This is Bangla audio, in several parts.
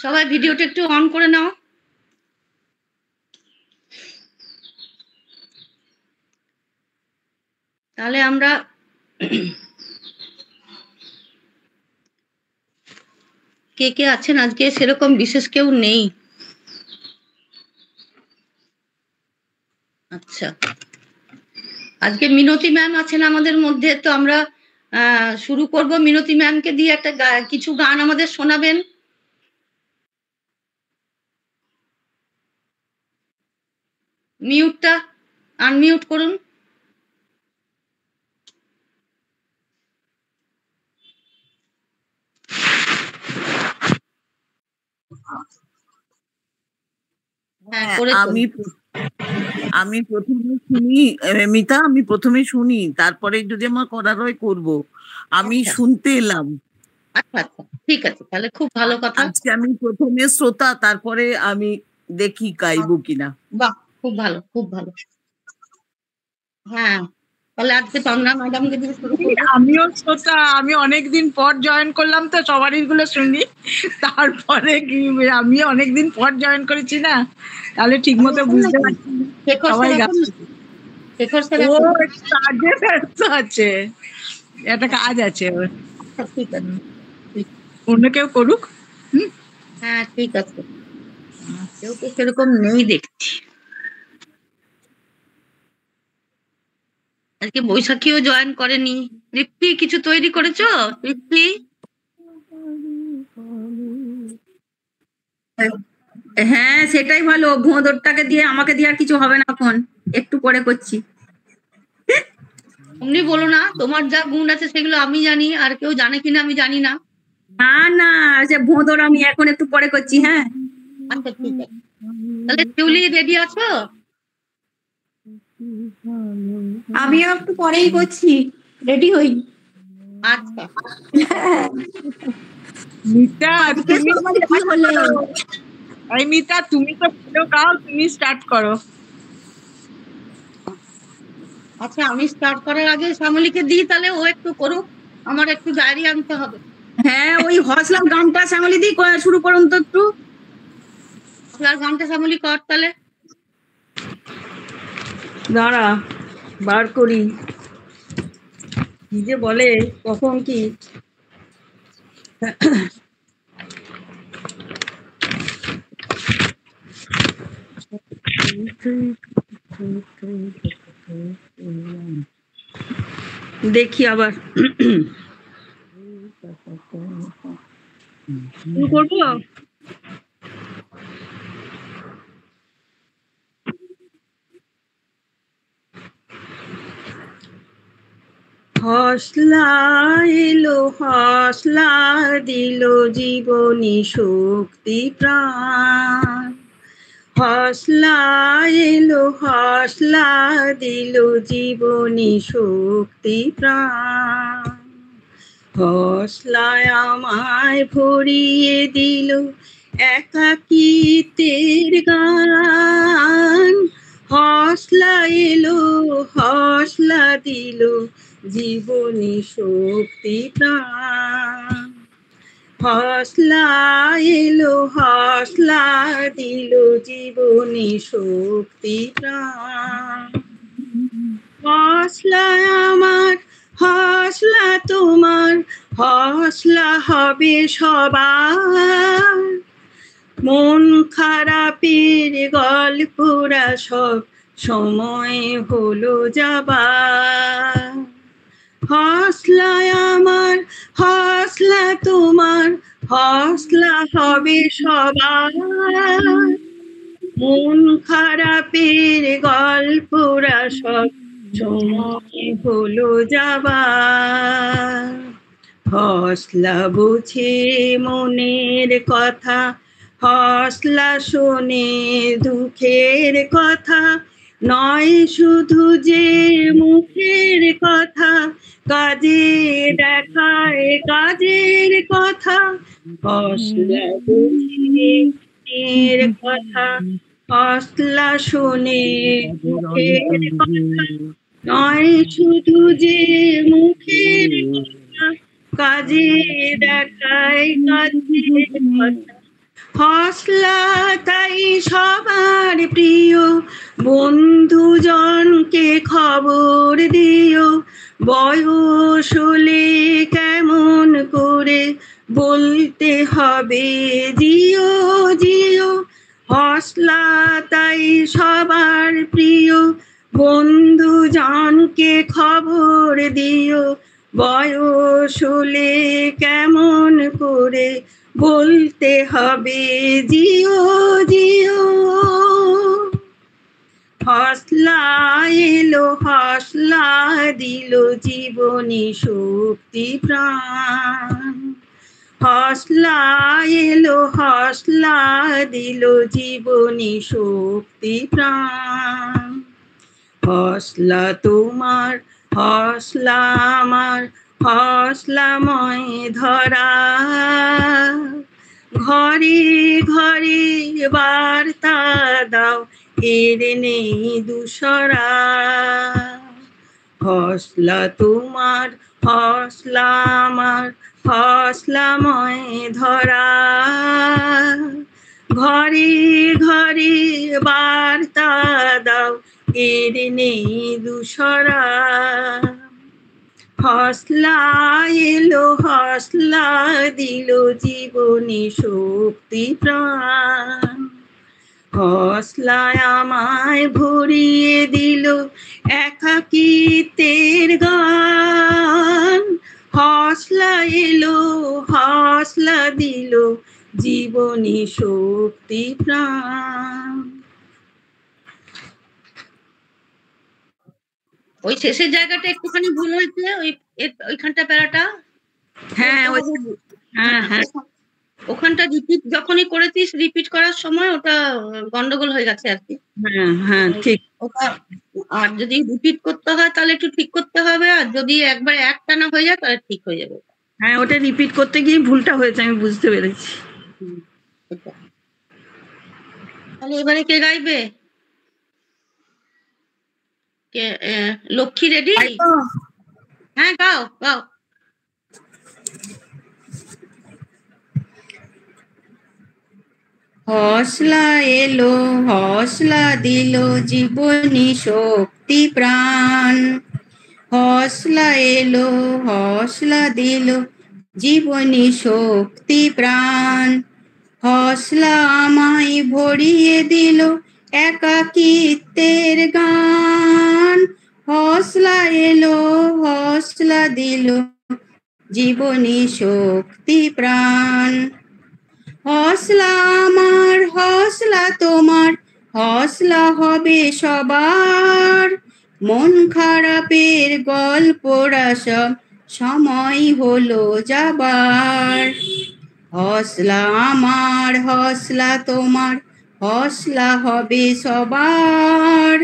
সবাই ভিডিওটা একটু অন করে নাও। তাহলে আমরা কে কে আছেন আজকে? সেরকম বিশেষ কেউ নেই। আচ্ছা, আজকে মিনতি ম্যাম আছেন আমাদের মধ্যে, তো আমরা শুরু করব। মিনতি ম্যামকে দিয়ে একটা কিছু গান আমাদের শোনাবেন। মিউটটা আনমিউট করুন। আমি প্রথমে শুনি মিতা, আমি প্রথমে শুনি, তারপরে যদি আমার করার হয় করবো। আমি শুনতে এলাম। আচ্ছা আচ্ছা, ঠিক আছে, তাহলে খুব ভালো কথা। আজকে আমি প্রথমে শ্রোতা, তারপরে আমি দেখি গাইবো কিনা। বাহ, খুব ভালো, খুব ভালো। হ্যাঁ, তাহলে আজকে তন্দ্রা ম্যাডামকে দিয়ে শুরু করব। আমিও শ্রোতা, আমি অনেকদিন পর জয়েন করলাম, তো সবারই গুলো শুনি। তারপরে কি আমি অনেকদিন পর জয়েন করেছি না, তাহলে ঠিক মতো বুঝতে পারছি সবাই ও কাজে ব্যস্ত আছে, একটা কাজ আছে ওর। ঠিক আছে, অন্য কেউ করুক। হ্যাঁ ঠিক আছে, কেউ তো সেরকম নেই দেখছি। আজকে বৈশাখীও জয়েন করেনি। তৃপ্তি কিছু তৈরি করেছো? তৃপ্তি হ্যাঁ সেটাই ভালো, ভোঁদরটাকে দিয়ে আমাকে দিয়ে আর কিছু হবে না, এখন একটু পরে করছি। তুমি বলো না, তোমার যা গুণ আছে সেগুলো আমি জানি, আর কেউ জানে কিনা আমি জানি না। না না, যে ভোঁদর আমি এখন একটু পরে করছি। হ্যাঁ আচ্ছা ঠিক আছে, তাহলে শিউলি রেডি আছো? আমিও একটু পরেই করছি, রেডি হই। আচ্ছা মিতা, তুমি কি হলো? এই মিতা, তুমি তো ভালো গাও, তুমি স্টার্ট করো। আচ্ছা, আমি স্টার্ট করার আগে শ্যামলীকে দিই, তাহলে ও একটু করুক, আমার একটু ডায়েরি আনতে হবে। হ্যাঁ, ওই হসলার গানটা শ্যামলী দি শুরু করুন তো একটু। হসলার গানটা শ্যামলী কর তাহলে। দাঁড়া বার করি, কি যে বলে কখন কি। দেখি আবার শুরু করবো। হসলা এলো, হসলা দিল জীবনী শক্তি প্রাণ। হসলা এলো, হসলা দিল জীবনী শক্তি প্রাণ। হসলায় আমায় ভরিয়ে দিল একাকিত্বের গান। হসলা এলো, হসলা দিল জীবনী শক্তি প্রাণ। হসলা এলো, হসলা দিল জীবনী শক্তি প্রাণ। হসলা আমার, হসলা তোমার, হসলা হবে সবার। মন খারাপের গল্পরা সব সময় হলো যাবার। হসলা আমার, হসলা তোমার, হসলা হবে সবার। মন খারাপের গল্পরা সব সময় হলো যাবার। হসলা বুঝে মনের কথা, হসলা শোনে দুঃখের কথা। নয় শুধু যে মুখের কথা, কাজে দেখায় কাজের কথা। হসলা বুঝে মনের কথা, হসলা শোনে মুখের কথা। নয় শুধু যে মুখের কথা, কাজে দেখায় কাজের কথা। হসলা তাই সবার প্রিয়, বন্ধুজনকে খবর দিও, বয়স হলে কেমন করে বলতে হবে জিও জিও। হসলা তাই সবার প্রিয়, বন্ধুজনকে খবর দিও, বয়স হলে কেমন করে বলতে হবে জিও জিও। হসলা এলো হসলা দিল জীবনী শক্তি প্রাণ, হসলা এলো হসলা দিল জীবনী শক্তি প্রাণ। হসলা তোমার হসলা আমার, হসলাময় ধরা, ঘরে ঘরে বার্তা দাও এর নেই দুসরা। হসলা তোমার হসলা আমার, হসলাময় ধরা, ঘরে ঘরে বার্তা দাও এর নেই দুসরা। হসলা এলো হসলা দিল জীবনী শক্তি প্রাণ, হসলায় আমায় ভরিয়ে দিল একাকিত্বের গান। হসলা এলো হসলা দিল জীবনী শক্তি প্রাণ। ওই শেষের জায়গাটা একটুখানি ভুল হয়েছে, ওইখানটা প্যারাটা। হ্যাঁ হ্যাঁ হ্যাঁ ওখানটা রিপিট যখনই করেছিস, রিপিট করার সময় ওটা গন্ডগোল হয়ে গেছে আর কি। হ্যাঁ হ্যাঁ ঠিক। ওটা আর যদি রিপিট করতে হয় তাহলে একটু ঠিক করতে হবে, আর যদি একবার একটানা হয়ে যায় তাহলে ঠিক হয়ে যাবে। হ্যাঁ ওটা রিপিট করতে গিয়ে ভুলটা হয়েছে, আমি বুঝতে পেরেছি। তাহলে এবারে কে গাইবে? কে? লক্ষ্মী রেডি? হ্যাঁ গাও গাও। হসলা এলো হসলা দিল জীবনী শক্তি প্রাণ, হসলা এলো হসলা দিল জীবনী শক্তি প্রাণ। হসলা আমায় ভরিয়ে দিল একাকিত্বের গান, হসলা এলো হসলা দিল জীবনী শক্তি প্রাণ। হসলা আমার হসলা তোমার, হসলা হবে সবার, মন খারাপের গল্পরা সব সময় হলো যাবার। হসলা আমার হসলা তোমার, হসলা হবে সবার,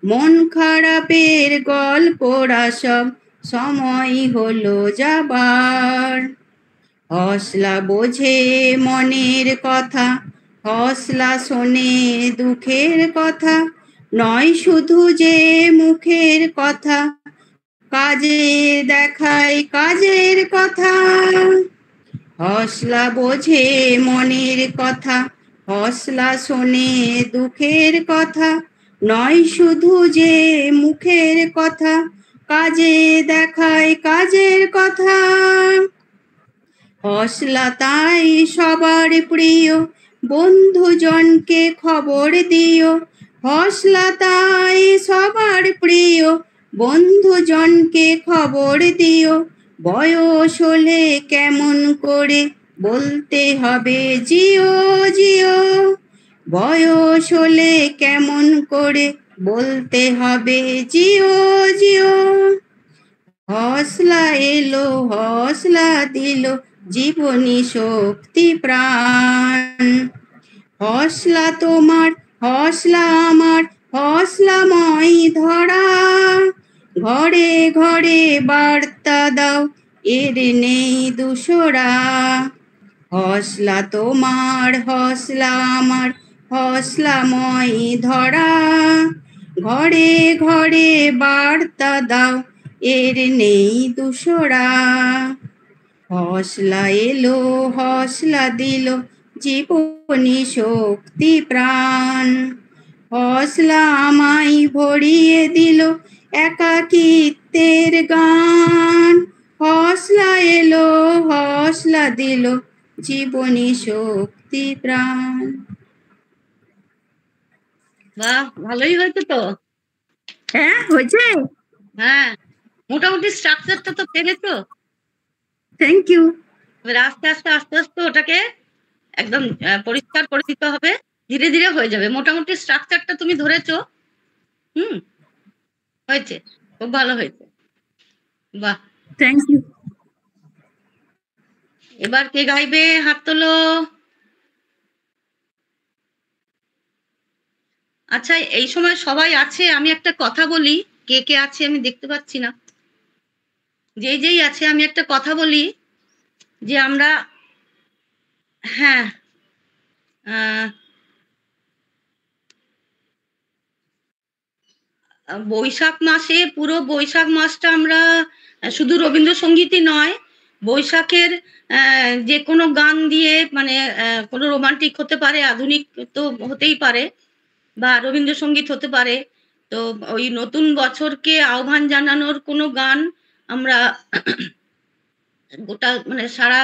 মন খারাপের গল্পরা সব সময় হলো যাবার। হসলা বোঝে মনের কথা, হসলা শোনে দুঃখের কথা, নয় শুধু যে মুখের কথা, কাজে দেখায় কাজের কথা। হসলা বোঝে মনের কথা, হসলা শোনে দুঃখের কথা, নয় শুধু যে মুখের কথা, কাজে দেখায় কাজের কথা। হসলা তাই সবার প্রিয়, বন্ধুজনকে খবর দিও, হসলা তাই সবার প্রিয়, বন্ধুজনকে খবর দিও, বয়স হলে কেমন করে বলতে হবে জিও জিও, বয়স হলে কেমন করে বলতে হবে জিও জিও। হসলা এলো হসলা দিল জীবনী শক্তি প্রাণ, হসলা তোমার হসলা আমার, হসলাময় ধরা, ঘরে ঘরে বার্তা দাও এর নেই দুসরা। হসলা তোমার হসলা আমার, হসলাময় ধরা, ঘরে ঘরে বার্তা দাও এর নেই দুসরা। হসলা এলো হসলা দিল জীবনী শক্তি প্রাণ। হসলা আমায় ভরিয়ে দিল একাকিত্বের গান। হসলা এলো, হসলা দিল জীবনী শক্তি প্রাণ। বাহ, ভালোই হয়েছে তো। হ্যাঁ, হয়েছে। হ্যাঁ, মোটামুটি স্ট্রাকচারটা তো পেরেছো। Thank you. এবার আস্তে আস্তে আস্তে আস্তে ওটাকে একদম পরিষ্কার করে দিতে হবে, ধীরে ধীরে হয়ে যাবে। মোটামুটি স্ট্রাকচারটা তুমি ধরেছো। হয়েছে, খুব ভালো হয়েছে। বাহ, থ্যাংক ইউ। এবার কে গাইবে? হাত তোলো। আচ্ছা, এই সময় সবাই আছে, আমি একটা কথা বলি। কে কে আছে আমি দেখতে পাচ্ছি না। যেই আছে আমি একটা কথা বলি, যে আমরা, হ্যাঁ, বৈশাখ মাসে, পুরো বৈশাখ মাসটা আমরা শুধু রবীন্দ্রসঙ্গীতই নয়, বৈশাখের যে কোনো গান দিয়ে, মানে কোনো রোমান্টিক হতে পারে, আধুনিক তো হতেই পারে, বা রবীন্দ্রসঙ্গীত হতে পারে। তো ওই নতুন বছরকে আহ্বান জানানোর কোনো গান আমরা গোটা, মানে সারা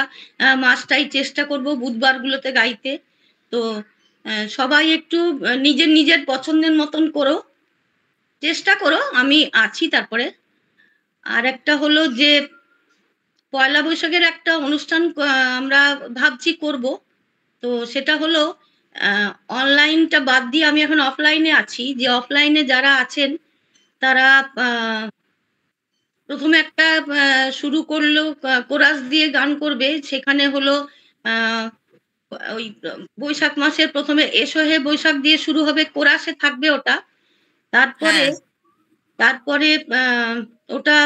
মাসটাই চেষ্টা করব বুধবারগুলোতে গাইতে। তো সবাই একটু নিজের নিজের পছন্দের মতন করো, চেষ্টা করো, আমি আছি। তারপরে আর একটা হলো যে পয়লা বৈশাখের একটা অনুষ্ঠান আমরা ভাবছি করব। তো সেটা হলো অনলাইনটা বাদ দিয়ে আমি এখন অফলাইনে আছি। যে অফলাইনে যারা আছেন তারা প্রথমে একটা শুরু করলো, কোরাস দিয়ে গান করবে। সেখানে হলো ওই বৈশাখ মাসের প্রথমে এসো হে বৈশাখ দিয়ে শুরু হবে, কোরাসে থাকবে ওটা। তারপরে ওটা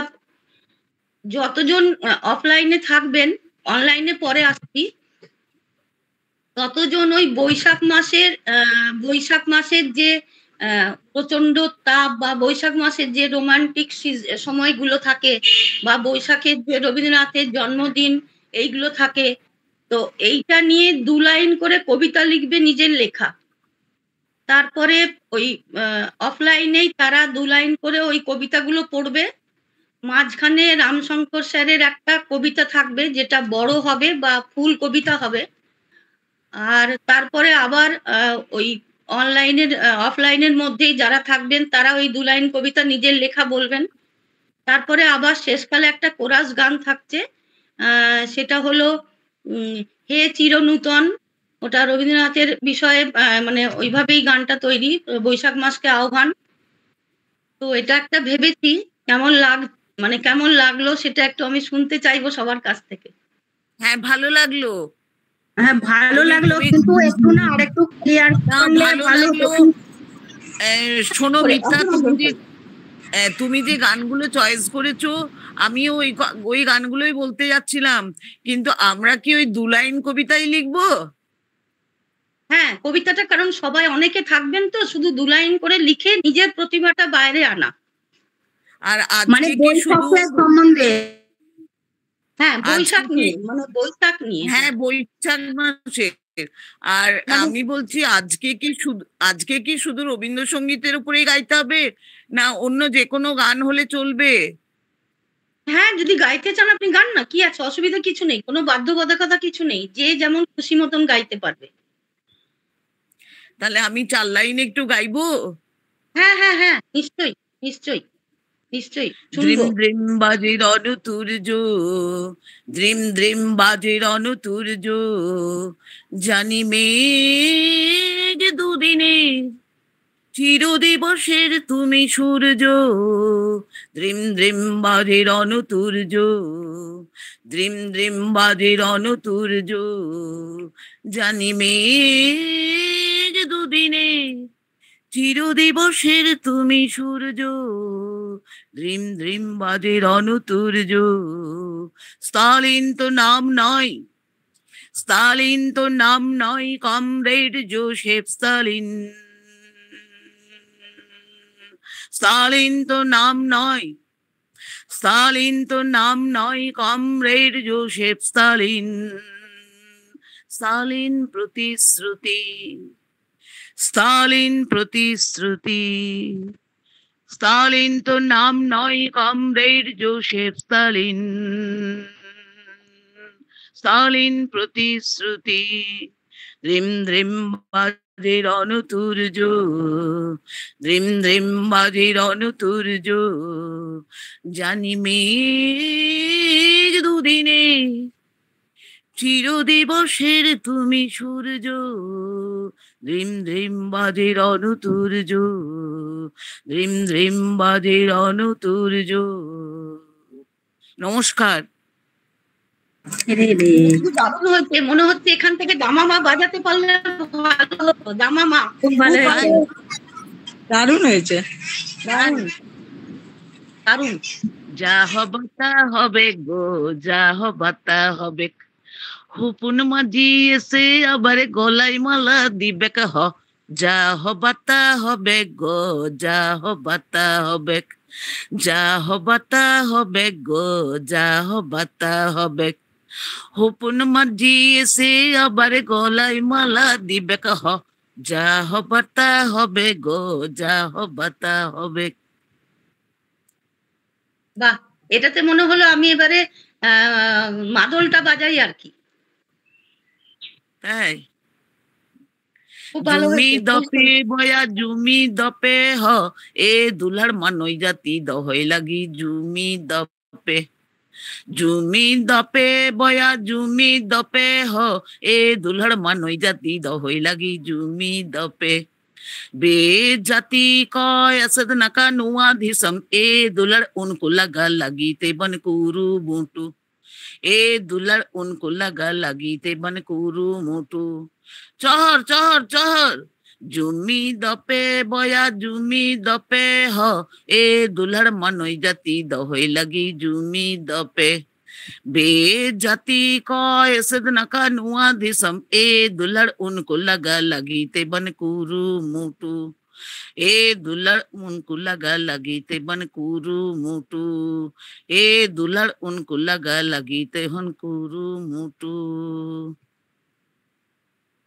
যতজন অফলাইনে থাকবেন, অনলাইনে পরে আসছি, ততজন ওই বৈশাখ মাসের যে প্রচন্ড তাপ, বা বৈশাখ মাসের যে রোমান্টিক সময়গুলো থাকে, বা বৈশাখের যে রবীন্দ্রনাথের জন্মদিন এইগুলো থাকে, তো এইটা নিয়ে 2 লাইন করে কবিতা লিখবে, নিজের লেখা। তারপরে ওই অফলাইনেই তারা 2 লাইন করে ওই কবিতাগুলো পড়বে। মাঝখানে রামশঙ্কর স্যারের একটা কবিতা থাকবে, যেটা বড় হবে বা ফুল কবিতা হবে। আর তারপরে আবার ওই অনলাইনের অফলাইনের মধ্যেই যারা থাকবেন তারা ওই 2 লাইন কবিতা নিজের লেখা বলবেন। তারপরে আবার শেষকালে একটা কোরাস গান থাকছে, সেটা হলো হে চিরনূতন। ওটা রবীন্দ্রনাথের বিষয়ে, মানে ওইভাবেই গানটা তৈরি, বৈশাখ মাসকে আহ্বান। তো এটা একটা ভেবেছি, কেমন লাগলো সেটা একটু আমি শুনতে চাইবো সবার কাছ থেকে। হ্যাঁ, ভালো লাগলো। হ্যাঁ, ভালো লাগলো, কিন্তু একটু না আরেকটু ক্লিয়ার করলে ভালো লাগলো। শোনো করে, মিতা, তুমি যে গানগুলো চয়েস করেছো, আমিও ওই গানগুলোই বলতে যাচ্ছিলাম। কিন্তু আমরা কি ওই 2 লাইন কবিতাই লিখবো? হ্যাঁ, কবিতাটা, কারণ সবাই অনেকে থাকবেন, তো শুধু 2 লাইন করে লিখে নিজের প্রতিভাটা বাইরে আনা। আর মানে আজকে কি শুধু বৈশাখের সম্বন্ধে? হ্যাঁ, বৈশাখ নিয়ে, মানে বৈশাখ নিয়ে। হ্যাঁ, বৈশাখ মাসে। আর মানে আমি বলছি, আজকে কি শুধু রবীন্দ্রসঙ্গীতের উপরেই গাইতে হবে, না অন্য যে কোনো গান হলে চলবে? হ্যাঁ, যদি গাইতে চান আপনি গান না, কি আছে, অসুবিধা কিছু নেই, কোনো বাধ্যবাধকতা কিছু নেই, যে যেমন খুশি মতন গাইতে পারবে। তাহলে আমি 4 লাইন একটু গাইবো? হ্যাঁ হ্যাঁ হ্যাঁ, নিশ্চয়ই নিশ্চয়ই নিশ্চয়ই দ্রিম শুনবো। দ্রিম বাজে রণতুর্য, দ্রিম দ্রিম বাজে রণতুর্য, জানি মেঘ দুদিনে চিরদিবসের তুমি সূর্য। দ্রিম দ্রিম বাজে রণতুর্য, দ্রিম দ্রিম বাজে রণতুর্য, জানি মেঘ দুদিনে চিরদিবসের তুমি সূর্য। দ্রিম দ্রিম বাজে রণতুর্য। স্টালিন তো নাম নয়, স্টালিন তো নাম নয়, কমরেড জোসেফ স্টালিন। স্টালিন তো নাম নয়, স্টালিন তো নাম নয়, কমরেড জোসেফ স্টালিন। স্টালিন প্রতিশ্রুতি, স্টালিন প্রতিশ্রুতি। স্টালিন তো নাম নয়, কমরেড জোসেফ স্টালিন। স্টালিন প্রতিশ্রুতি। ধ্রিম ধ্রিম বাজে রণতুর্য, ধ্রিম ধ্রিম বাজে রণতুর্য। জানি মেঘ দুদিনে চিরদিবসের তুমি সূর্য। ধ্রিম ধ্রিম বাজে রণতুর্য, ধ্রিম ধ্রিম বাজে রণতুর্য। নমস্কার। রে রে। দারুণ হচ্ছে, মনে হচ্ছে এখান থেকে দামামা বাজাতে পারলে ভালো হতো। দামামা খুব ভালো হয়েছে। দারুণ হয়েছে। দারুণ দারুণ। যা হবা তা হবে গো, যা হবা তা হবে। হুপুন মাঝি এসে আবার গলায় মালা দিবে হ। যা হবা তা হবে গো, যা হবা তা হবে। যা হবা তা হবে গো, যা হবা তা হবে। হুপুন মাঝি এসে আবার গলায় মালা দিবে হ। যা হবা তা হবে গো, যা হবা তা হবে। বাহ, এটাতে মনে হলো আমি এবারে মাদলটা বাজাই আর কি। তাই খুব ভালো জুমি হয়েছে। দপে বয়া জুমি দপে হ, এ দুলার মানই জাতি দহই লাগি জুমি দপে। জুমি দপে বয়া জুমি দপে হ, এ দুলার মানই জাতি দহই লাগি জুমি দপে। বে জাতি কয় असद नका नुआ धिसम, ए दुलड़ उनको लगा लगी ते बन कुरु बूटू। ए दुलड़ उनको लगा लगी ते बन कुरु मुटू। चहर चहर चहर জুমি দপে বয়া জুমি দপে হ, এ দুলড় মানই জাতি দহই লাগি জুমি দপে। বে জাতি কয় असद नका नुआ धिसम, ए दुलड़ उनको लगा लगी ते बन कुरु मुटू। ए दुलड़ उनको लगा लगी ते बन कुरु मुटू। ए दुलड़ उनको लगा लगी ते हन कुरु मुटू।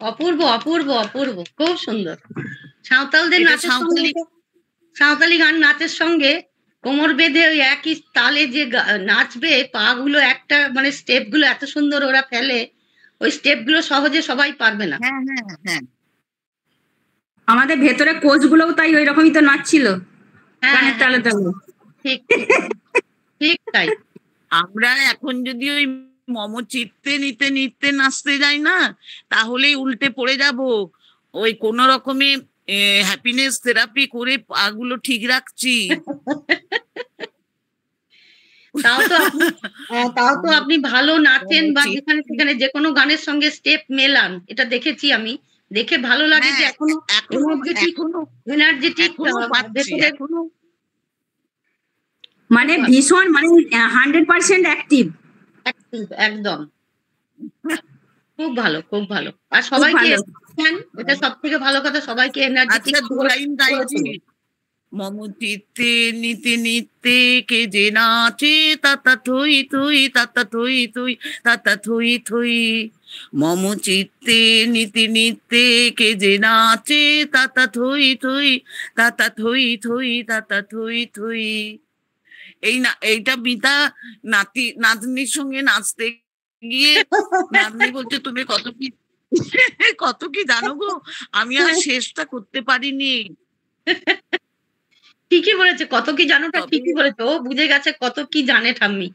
অপূর্ব অপূর্ব অপূর্ব, খুব সুন্দর। সাঁওতালদের এটা নাচের সঙ্গে, সাঁওতালি গান নাচের সঙ্গে কোমর বেঁধে ওই একই তালে যে নাচবে, পা গুলো একটা মানে স্টেপ গুলো এত সুন্দর ওরা ফেলে, ওই স্টেপ গুলো সহজে সবাই পারবে না। হ্যাঁ হ্যাঁ হ্যাঁ, আমাদের ভেতরে কোচ গুলোও তাই ওই রকমই তো নাচছিল হ্যাঁ, গানের তালে তালে। ঠিক ঠিক, ঠিক তাই। আমরা এখন যদি ওই মম চিত্তে নিতে নিতে নাচতে যাই না, তাহলেই উল্টে পড়ে যাব। ওই কোন রকমে হ্যাপিনেস থেরাপি করে পাগুলো ঠিক রাখছি। তাও তো আপনি ভালো নাচেন, বা যেখানে সেখানে যে কোনো গানের সঙ্গে স্টেপ মেলান, এটা দেখেছি আমি, দেখে ভালো লাগে যে এখনো এনার্জেটিক মানে ভীষণ, মানে 100% অ্যাক্টিভ। একদম খুব ভালো খুব ভালো। আর সবাইকে, এটা সব থেকে ভালো কথা, সবাইকে এনার্জেটিক। মম চিত্তে নিতে নিতে কে যে নাচে, তাতা থই থই তাতা থই থই তাতা থই থই। মম চিত্তে নিতে নিতে কে যে নাচে, তাতা থই থই তাতা থই থই তাতা থই থই। এই না, এইটা মিতা নাতনির সঙ্গে নাচতে গিয়ে নাতনি বলছে তুমি কত কি জানো গো, আমি আর শেষটা করতে পারিনি। ঠিকই বলেছে, কত কি জানোটা ঠিকই বলেছে, ও বুঝে গেছে কত কি জানে ঠাম্মি।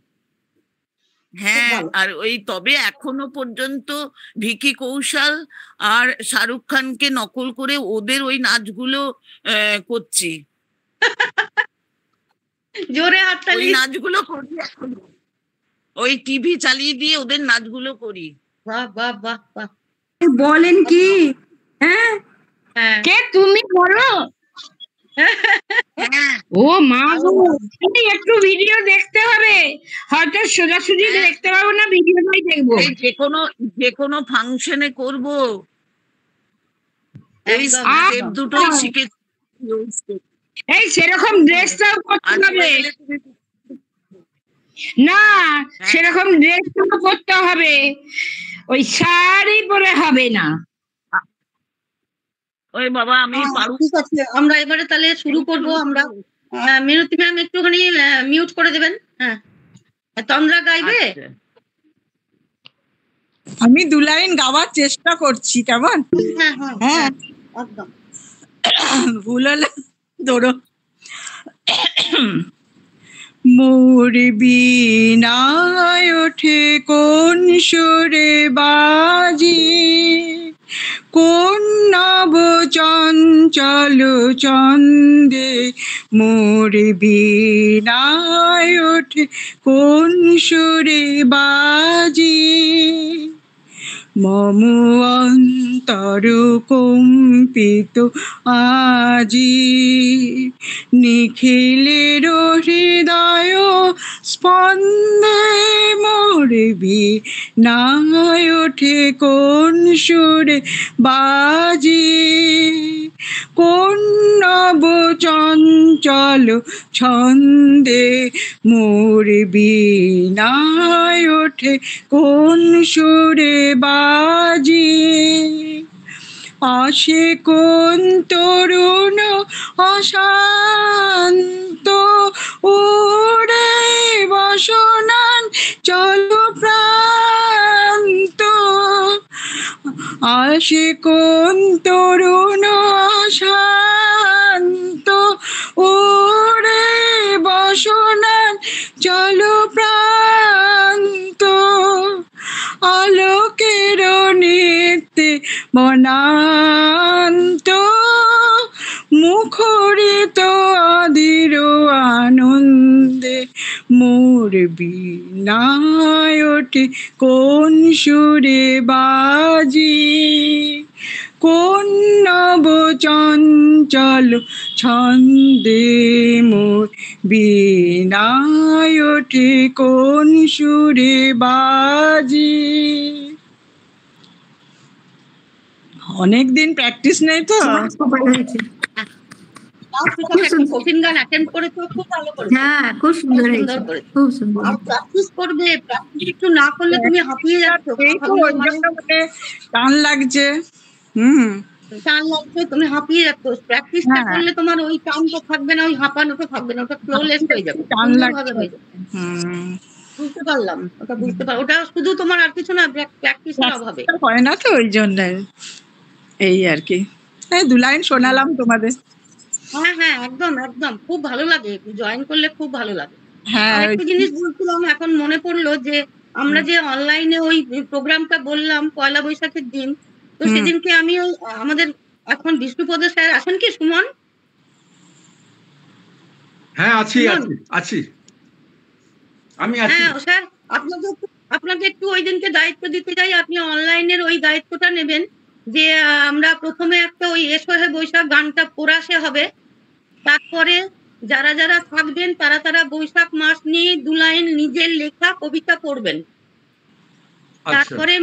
হ্যাঁ, আর ওই তবে এখনো পর্যন্ত ভিকি কৌশল আর শাহরুখ খানকে নকল করে ওদের ওই নাচগুলো করছি। জোরে হাততালি, নাচগুলো করি এখন, ওই টিভি চালিয়ে দিয়ে ওদের নাচগুলো করি। বাহ বাহ বাহ বাহ, বলেন কি? হ্যাঁ, কে তুমি বলো? ও মা গো, একটু ভিডিও দেখতে হবে, হয়তো সোজাসুজি দেখতে পাবো না, ভিডিওটাই দেখবো। যে কোনো ফাংশনে করবো, এই স্টেপ দুটোই শিখেছি। এই সেরকম ড্রেসটাও করতে হবে, না, সেরকম ড্রেস পরতে হবে, ওই শাড়ি পরে হবে না। ওই বাবা আমি পারু। ঠিক আছে, আমরা এবারে তাহলে শুরু করবো। আমরা মিনতি ম্যাম একটুখানি মিউট করে দেবেন। হ্যাঁ, তন্দ্রা গাইবে। আচ্ছা। আমি 2 লাইন গাওয়ার চেষ্টা করছি, কেমন? হ্যাঁ হ্যাঁ হ্যাঁ, একদম। ভুল হলে ধরো। মোর বীণায় ওঠে কোন সুরে বাজি, কোন নব চঞ্চল ছন্দে মোর বীণায় ওঠে কোন সুরে বাজি, মম অন্তর কম্পিত আজি, নিখিলের হৃদয় স্পন্দে মোর বীণায় ওঠে কোন সুরে বাজি, কোন নব চঞ্চল ছন্দে মোর বীণায় ওঠে কোন সুরে বাজি, আসে কোন তরুণ অশান্ত ওরে বসনান চল প্রান্ত, আসে কোন তরুণ অশান্ত ওরে বসনান চল প্রান্ত, আলোকের নিত্যে বনান্ত, মুখরিত অধীর আনন্দে মোর বীণায় ওঠে কোন সুরে বাজি, কোন নব চঞ্চল ছন্দে মোর বীণায় ওঠে কোন সুরে বাজি। অনেকদিন প্র্যাকটিস নেই তো। কঠিন গান অ্যাটেন্ড করেছো, খুব ভালো করেছো। হ্যাঁ, খুব সুন্দর হয়েছে, খুব সুন্দর। আর প্র্যাকটিস করবে, প্র্যাকটিস একটু না করলে তুমি হাঁপিয়ে যাচ্ছ। টান লাগছে, টান লাগছে, তুমি হাঁপিয়ে যাচ্ছ। প্র্যাকটিসটা করলে তোমার ওই টানটা থাকবে না, ওই হাঁপানোটা থাকবে না, ওটা ফ্লোলেস হয়ে যাবে, সুন্দরভাবে হয়ে যাবে। বুঝতে পারলাম, ওটা বুঝতে পারলাম। ওটা শুধু তোমার আর কিছু না, প্র্যাকটিসের অভাবে হয় না তো, ওই জন্য এই আর কি। 2 লাইন শোনালাম তোমাদের। হ্যাঁ হ্যাঁ, একদম একদম, খুব ভালো লাগে, জয়েন করলে খুব ভালো লাগে। হ্যাঁ, আরেকটা জিনিস বলছিলাম, এখন মনে পড়লো যে আমরা যে অনলাইনে ওই প্রোগ্রামটা বললাম পয়লা বৈশাখের দিন, তো সেদিনকে আমি ওই আমাদের এখন বিষ্ণুপদ স্যার আছেন কি, সুমন? হ্যাঁ আছি আছি আছি আমি আছি। হ্যাঁ স্যার, আপনাকে একটু ওই দিনকে দায়িত্ব দিতে চাই। আপনি অনলাইনের ওই দায়িত্বটা নেবেন, যে আমরা প্রথমে একটা ওই এসো হে বৈশাখ গানটা কোরাসে হবে, তারপরে যারা যারা থাকবেন তারা বৈশাখ মাস নিয়ে 2 লাইন নিজের লেখা কবিতা পড়বেন। তারপরে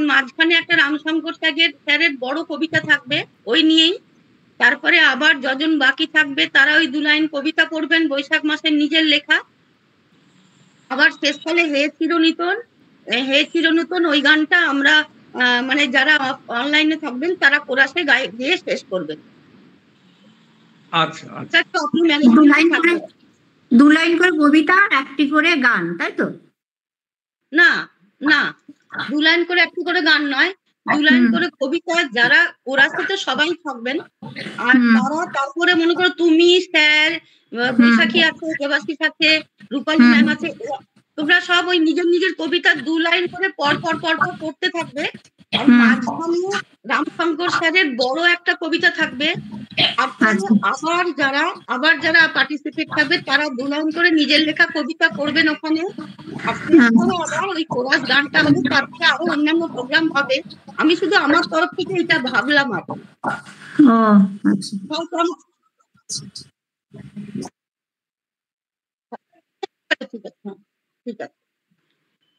মাঝখানে একটা রামশঙ্কর স্যারের বড় কবিতা থাকবে ওই নিয়েই। তারপরে আবার যজন বাকি থাকবে তারা ওই 2 লাইন কবিতা পড়বেন বৈশাখ মাসের নিজের লেখা। আবার শেষকালে হে চিরনূতন ওই গানটা আমরা মানে যারা অনলাইনে থাকবেন তারা কোরাসে গেয়ে শেষ করবেন। আচ্ছা আচ্ছা, আপনি 2 লাইন করে কবিতা, একটি করে গান, তাই তো? না না, 2 লাইন করে একটি করে গান নয়, 2 লাইন করে কবিতা। যারা কোরাসে সবাই থাকবেন, আর তারা তারপরে মনে করো তুমি, স্যার, বৈশাখী আছে, দেবাশিস আছে, রূপালী ম্যাম আছে, তোমরা সব ওই নিজের নিজের কবিতা 2 লাইন করে পর পর পড়তে থাকবে। আর মাঝখানে রামশঙ্কর স্যারের বড় একটা কবিতা থাকবে। আবার যারা পার্টিসিপেট থাকবে তারা 2 লাইন করে নিজের লেখা কবিতা পড়বেন ওখানে। আর আবার ওই কোরাস গানটা হবে, তারপরে আরো অন্যান্য প্রোগ্রাম হবে। আমি শুধু আমার তরফ থেকে এটা ভাবলাম আর কি।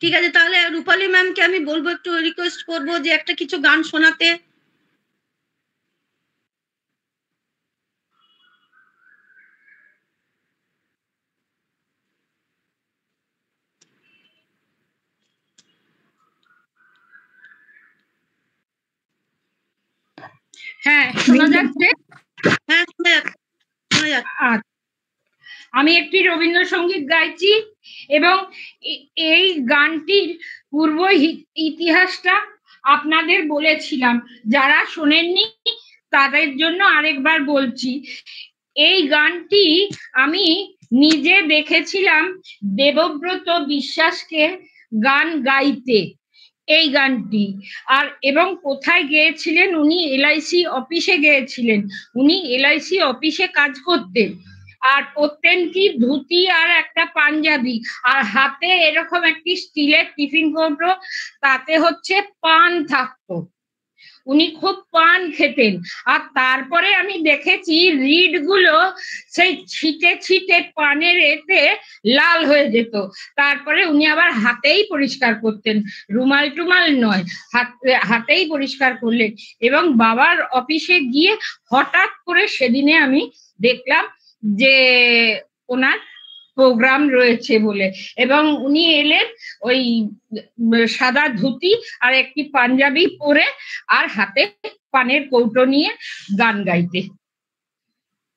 ঠিক আছে, তাহলে রূপালী ম্যামকে আমি বলবো, একটু রিকোয়েস্ট করবো যে একটা কিছু গান শোনাতে। হ্যাঁ, শোনা যাচ্ছে? হ্যাঁ, শোনা যাচ্ছে, শোনা যাচ্ছে। আচ্ছা, আমি একটি রবীন্দ্রসঙ্গীত গাইছি এবং এই গানটির পূর্ব ইতিহাসটা আপনাদের বলেছিলাম, যারা শোনেননি তাদের জন্য আরেকবার বলছি। এই গানটি আমি নিজে দেখেছিলাম দেবব্রত বিশ্বাসকে গান গাইতে, এই গানটি। আর এবং কোথায় গিয়েছিলেন? উনি এলআইসি অফিসে গিয়েছিলেন। উনি এলআইসি অফিসে কাজ করতেন, আর পরতেন কি ধুতি আর একটা পাঞ্জাবি, আর হাতে এরকম একটি স্টিলের টিফিন কৌটো, তাতে হচ্ছে পান থাকতো। উনি খুব পান খেতেন। আর তারপরে আমি দেখেছি রিড গুলো সেই ছিটে ছিটে পানের এতে লাল হয়ে যেত। তারপরে উনি আবার হাতেই পরিষ্কার করতেন, রুমাল টুমাল নয়, হাতেই পরিষ্কার করলেন। এবং বাবার অফিসে গিয়ে হঠাৎ করে সেদিনে আমি দেখলাম যে ওনার প্রোগ্রাম রয়েছে বলে, এবং উনি এলেন ওই সাদা ধুতি আর একটি পাঞ্জাবি পরে আর হাতে পানের কৌটো নিয়ে গান গাইতে।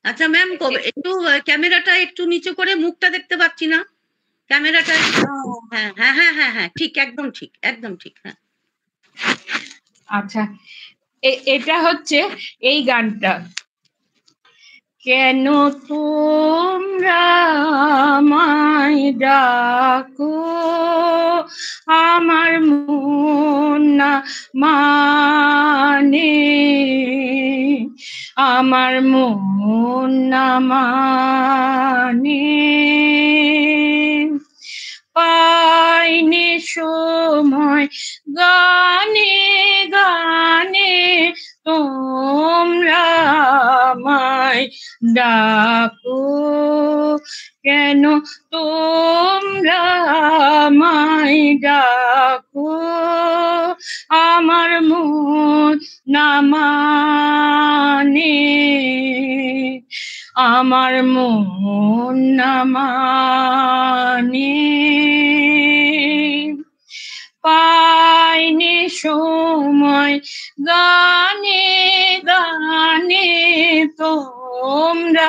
আচ্ছা ম্যাম, একটু ক্যামেরাটা একটু নিচু করে, মুখটা দেখতে পাচ্ছি না ক্যামেরাটা। হ্যাঁ হ্যাঁ হ্যাঁ হ্যাঁ হ্যাঁ, ঠিক, একদম ঠিক, একদম ঠিক। হ্যাঁ, আচ্ছা, এটা হচ্ছে এই গানটা। কেন তোমরা আমায় ডাকো, আমার মন না মানে, আমার মন না মানে, পাইনি সময় গানে গানে তোমরা আমায় ডাকো, কেন তোমরা আমায় ডাকো, আমার মন না মানে, আমার মন না মানে, পাইনি সময় গানে গানে তোমরা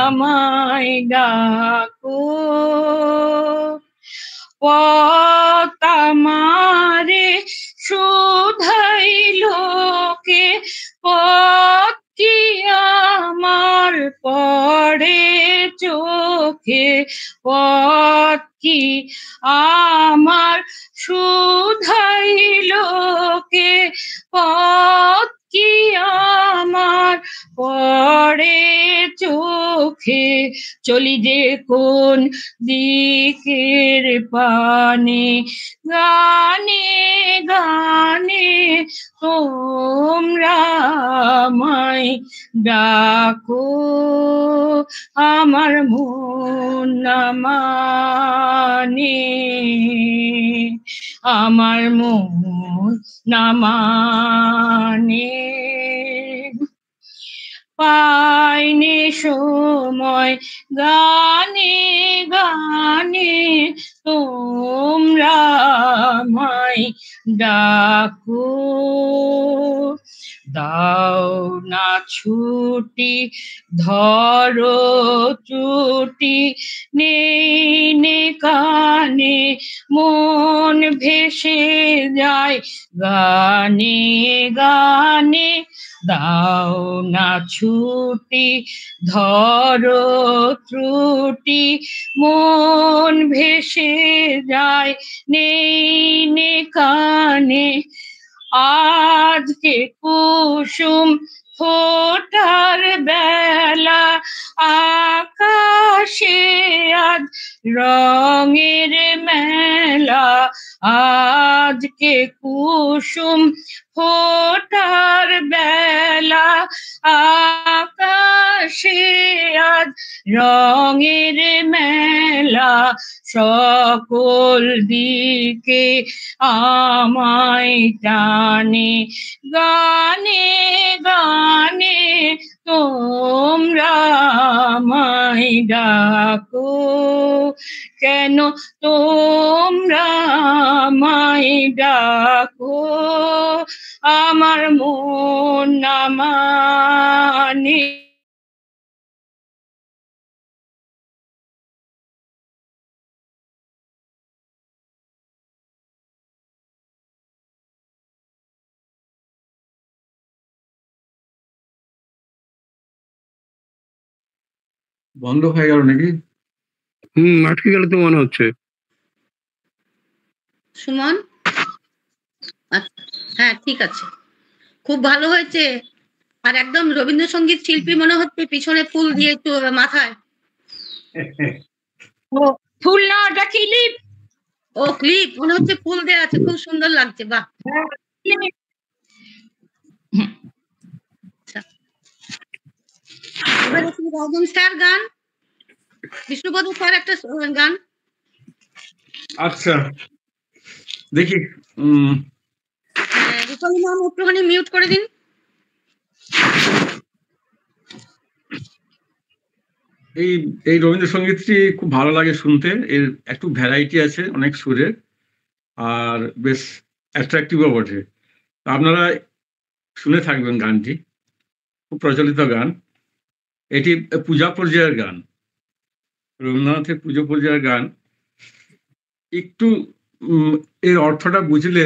আমায় ডাকো, পথ আমারে শুধাই লোকে, পথ কি আমার পড়ে চোখে, পথ কি আমার শুধাই লোকে, পথ কি আমার পড়ে চোখে, চলি যে কোন দিকের পানে, গানে গানে তোমরা আমায় ডাকো, আমার মন না মানে, আমার মন না মানে, পাইনি সময় গানে গানে তোমরা আমায় ডাকো, দাও না ছুটি ধরো চুটি, নেই নে কানে মন ভেসে যায় গানে গানে, দাও না ছুটি ধরো ত্রুটি, মন ভেসে যায় নেই নে কানে, আজকে কুসুম ফোটার বেলা, আকাশে আজ রঙের মেলা, আজকে কুসুম ফোটার বেলা, আকাশে আজ রঙের মেলা, সকল দিকে আমায় টানে, গানে গানে তোমরা আমায় ডাকো, কেন তোমরা আমায় ডাকো, আমার মন না মানে। বন্ধ হয়ে গেল নাকি? আটকে গেল তো মনে হচ্ছে। সুমন, আচ্ছা, হ্যাঁ ঠিক আছে, খুব ভালো হয়েছে। আর একদম রবীন্দ্রসঙ্গীত শিল্পী মনে হচ্ছে, পিছনে ফুল দিয়ে একটু মাথায়। ও ফুল না, ওটা ক্লিপ। ও ক্লিপ, মনে হচ্ছে ফুল দেওয়া আছে, খুব সুন্দর লাগছে, বাহ। আচ্ছা, এবারে কি রাজন স্যার গান, বিষ্ণুপদ স্যার একটা গান। আচ্ছা দেখি। রূপালী ম্যাম একটুখানি মিউট করে দিন। এই রবীন্দ্রসঙ্গীতটি খুব ভালো লাগে শুনতে। এর একটু ভ্যারাইটি আছে, অনেক সুরের, আর বেশ অ্যাট্রাকটিভও বটে। আপনারা শুনে থাকবেন গানটি, খুব প্রচলিত গান। এটি পূজা পর্যায়ের গান, রবীন্দ্রনাথের পুজো পর্যায়ের গান। একটু এর অর্থটা বুঝলে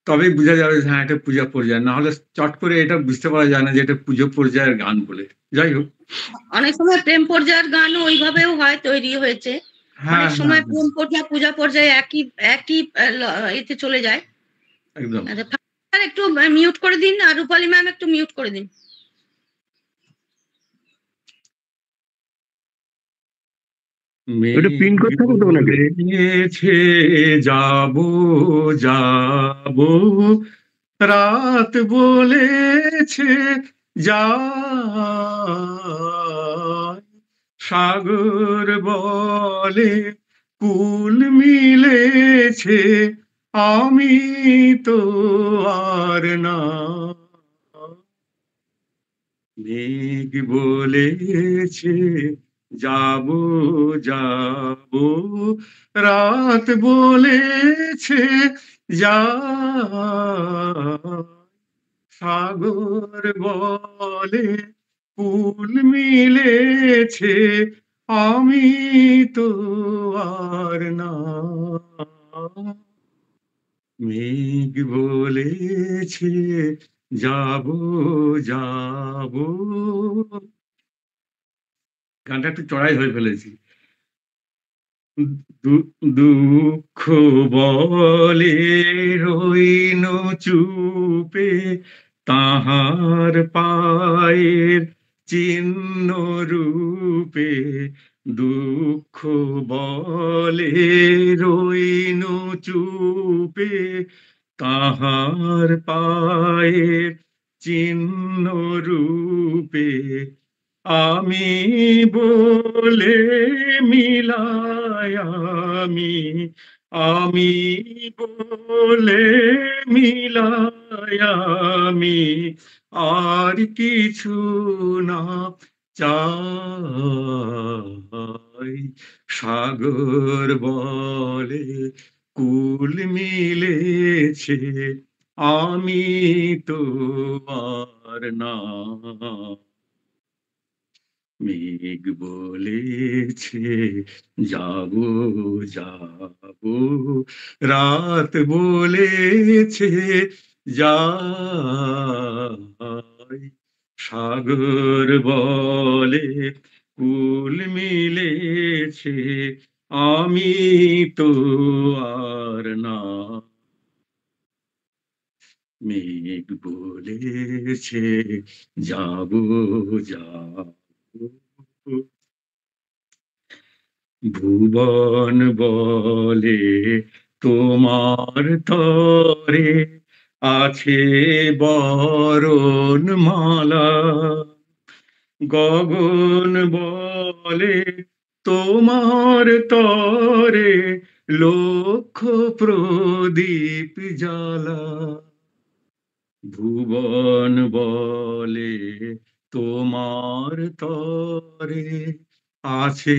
তবেই বোঝা যাবে যে হ্যাঁ এটা পূজা পর্যায়, না হলে চট করে এটা বুঝতে পারা যায় না যে এটা পুজো পর্যায়ের গান বলে। যাই হোক, অনেক সময় প্রেম পর্যায়ের গানও ওইভাবেও হয়, তৈরি হয়েছে। অনেক সময় প্রেম পর্যায়ে পূজা পর্যায়ে একই এতে চলে যায় একদম। একটু মিউট করে দিন, আর রূপালী ম্যাম একটু মিউট করে দিন। পিন করতে হবে তো ওনাকে। যাবো যাবো, রাত বলেছে যায়, সাগর বলে কুল মিলেছে, আমি তো আর না। মেঘ বলেছে যাবো যাবো, রাত বলেছে যায়, সাগর বলে কুল মিলেছে, আমি তো আর না। মেঘ বলেছে যাবো যাবো। গানটা একটু চড়াই হয়ে ফেলেছি। দুঃখ বলে রইন চুপে, তাহার পায়ের চিহ্ন রূপে। দুঃখ বলে রইন চুপে, তাহার পায়ের চিহ্ন রূপে। আমি বলে মিলাই, আমি বলে মিলাই, আর কিছু না চাই। সাগর বলে কুল মিলেছে, আমি তো আর না। মেঘ বলেছে যাবো যাবো, রাত বলেছে যায়, সাগর বলে কুল মিলেছে, আমি তো আর না। মেঘ বলেছে যাবো যাবো, ভুবন বলে তোমার তরে আছে বরণ মালা, গগন বলে তোমার তরে লক্ষ প্রদীপ জ্বালা। ভুবন বলে তোমার তরে আছে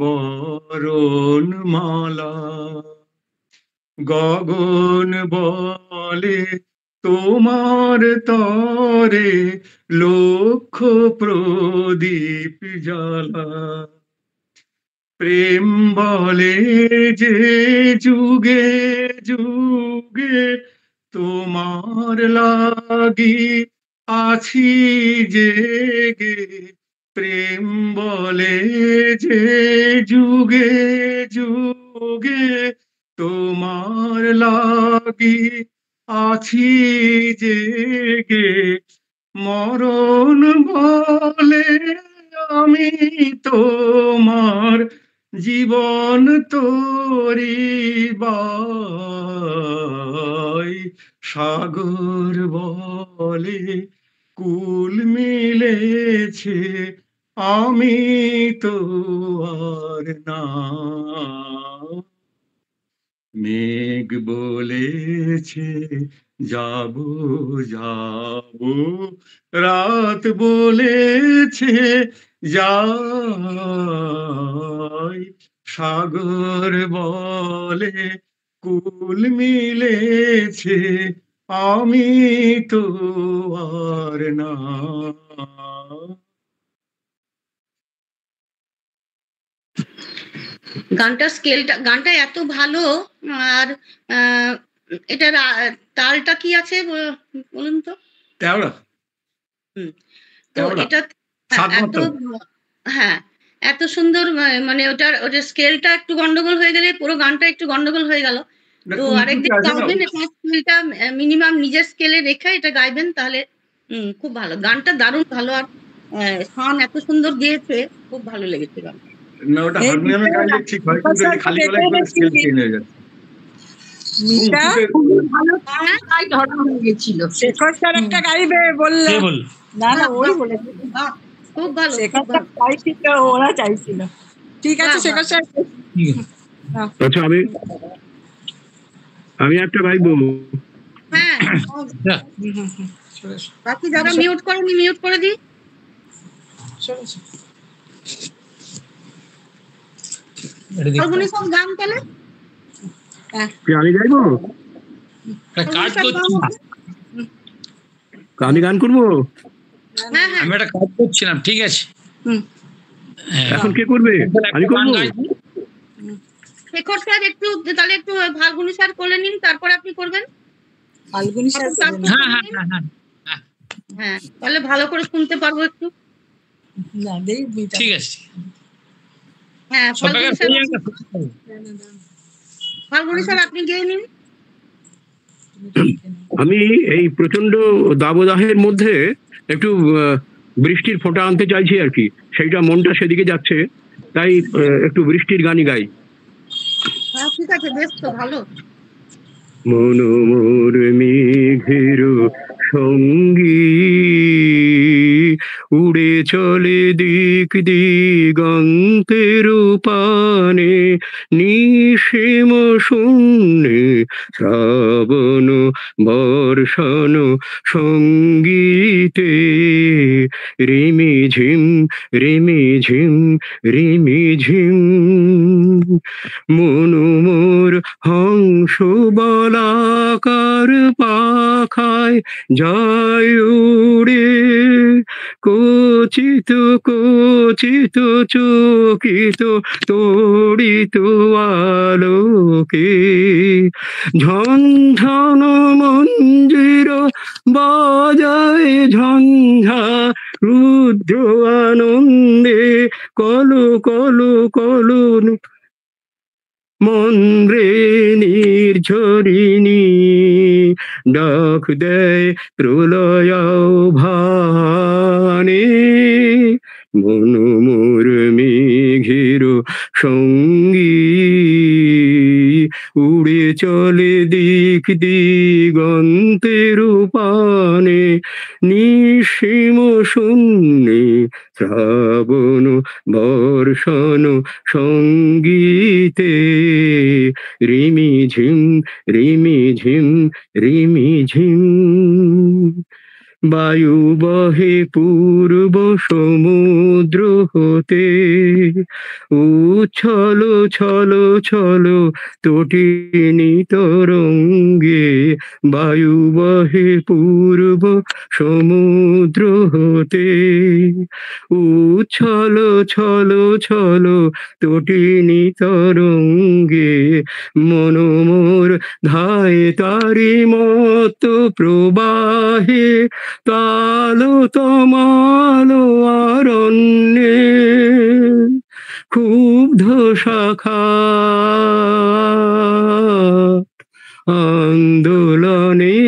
বরণ মালা, গগন বলে তোমার তরে লক্ষ প্রদীপ জ্বালা। প্রেম বলে যে যুগে যুগে তোমার লাগি আছি জেগে। প্রেম বলে যে যুগে যুগে তোমার লাগি আছি জেগে। মরণ বলে আমি তোমার জীবন তোরি বাই। সাগর বলে কুল মিলেছে আমি তো আর না। মেঘ বলেছে যাব যাব, রাত বলেছে যাই। সাগর বলে কুল মিলেছে আমি তো আর না। গানটা এত ভালো। আর এটার তালটা কি আছে বলুন তো? তেওড়া। তো এটা এত, হ্যাঁ, এত সুন্দর, মানে ওটার স্কেলটা একটু গন্ডগোল হয়ে গেলে পুরো গানটা একটু গন্ডগোল হয়ে গেল। তো আরেকদিন গাইবেন, স্কেলটা মিনিমাম নিজের স্কেলে রেখে এটা গাইবেন, তাহলে খুব ভালো। গানটা দারুণ ভালো। আর শান এত সুন্দর দিয়েছে, খুব ভালো লেগেছে গানটা। না, ওটা হারমোনিয়ামে গাইলে ঠিক হয়, কিন্তু খালি গলায় একদম স্কেল চেঞ্জ হয়ে যাচ্ছে। শেখর স্যার একটা গাইবে বললো। না না, ওই বলেছে খুব ভালো। চাইছিল, ওরা চাইছিল। ঠিক আছে শেখর স্যার। আচ্ছা, আমি একটা গাইবো। হ্যাঁ, বাকি যারা মিউট করেনি মিউট করে দিই। ফাল্গুনী সব গান তাহলে আমি গাইবো, আমি গান করবো। আমি একটা কাজ করছিলাম, ঠিক আছে। এখন কে করবে? আমি করবো। শেখর স্যার একটু তাহলে একটু ফাল্গুনী স্যার করে নিন, তারপর আপনি করবেন। ফাল্গুনী স্যার, হ্যাঁ, তাহলে ভালো করে শুনতে পারবো একটু। ঠিক আছে। হ্যাঁ, ফাল্গুনী স্যার আপনি গিয়ে নিন। আমি এই প্রচন্ড দাবদাহের মধ্যে একটু বৃষ্টির ফোঁটা আনতে চাইছি আর কি, সেইটা মনটা সেদিকে যাচ্ছে, তাই একটু বৃষ্টির গানই গাই। হ্যাঁ, ঠিক আছে, বেশ তো ভালো। মন মোর মেঘের সঙ্গী, উড়ে চলে দিক দিগন্তের পানে, নিশিম শূন্যে শ্রাবণ বর্ষণ সঙ্গীতে। রিমি ঝিম রিমি ঝিম রিমি ঝিম, মনু মোর হংস বলাকার পাখায় যায় উড়ে, কচিত কচিত চকিত তড়িত আলোকে। ঝনঝন মঞ্জির বাজায় ঝঞ্ঝা, রুদ্র আনন্দে কলু কলু কলু মন্দ্রে নির্ঝরিণী। ডাক দেয় প্রলয় ভানে, মন মোর মেঘের সঙ্গী, উড়ে চলে দিক দিগন্তের পানে, নিশিম শূন্যে শ্রাবণ বর্ষণ সঙ্গীতে। রিমি ঝিম রিমি ঝিম রিমি ঝিম। বায়ু বহে পূর্ব সমুদ্র হতে, উচ্ছল ছল ছল তটিনী তরঙ্গে, বায়ু বহে পূর্ব সমুদ্র হতে, উচ্ছল ছল ছল তটিনী তরঙ্গে, মনোমোর ধায় তারি মত প্রবাহে, তালো তমালো অরণ্যে ক্ষুব্ধ শাখা আন্দোলনে,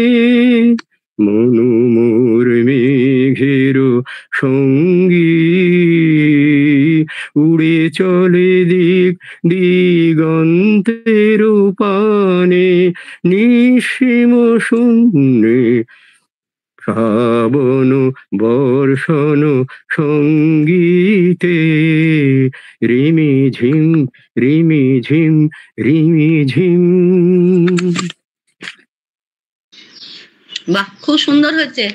মনোমোর মেঘের সঙ্গী উড়ে চলে দিক দিগন্তের পানে, নিঃসীম শূন্যে শ্রাবণ বর্ষণ সঙ্গীতে, রিমি ঝিম রিমি ঝিম রিমি ঝিম। বাহ, খুব সুন্দর হয়েছে।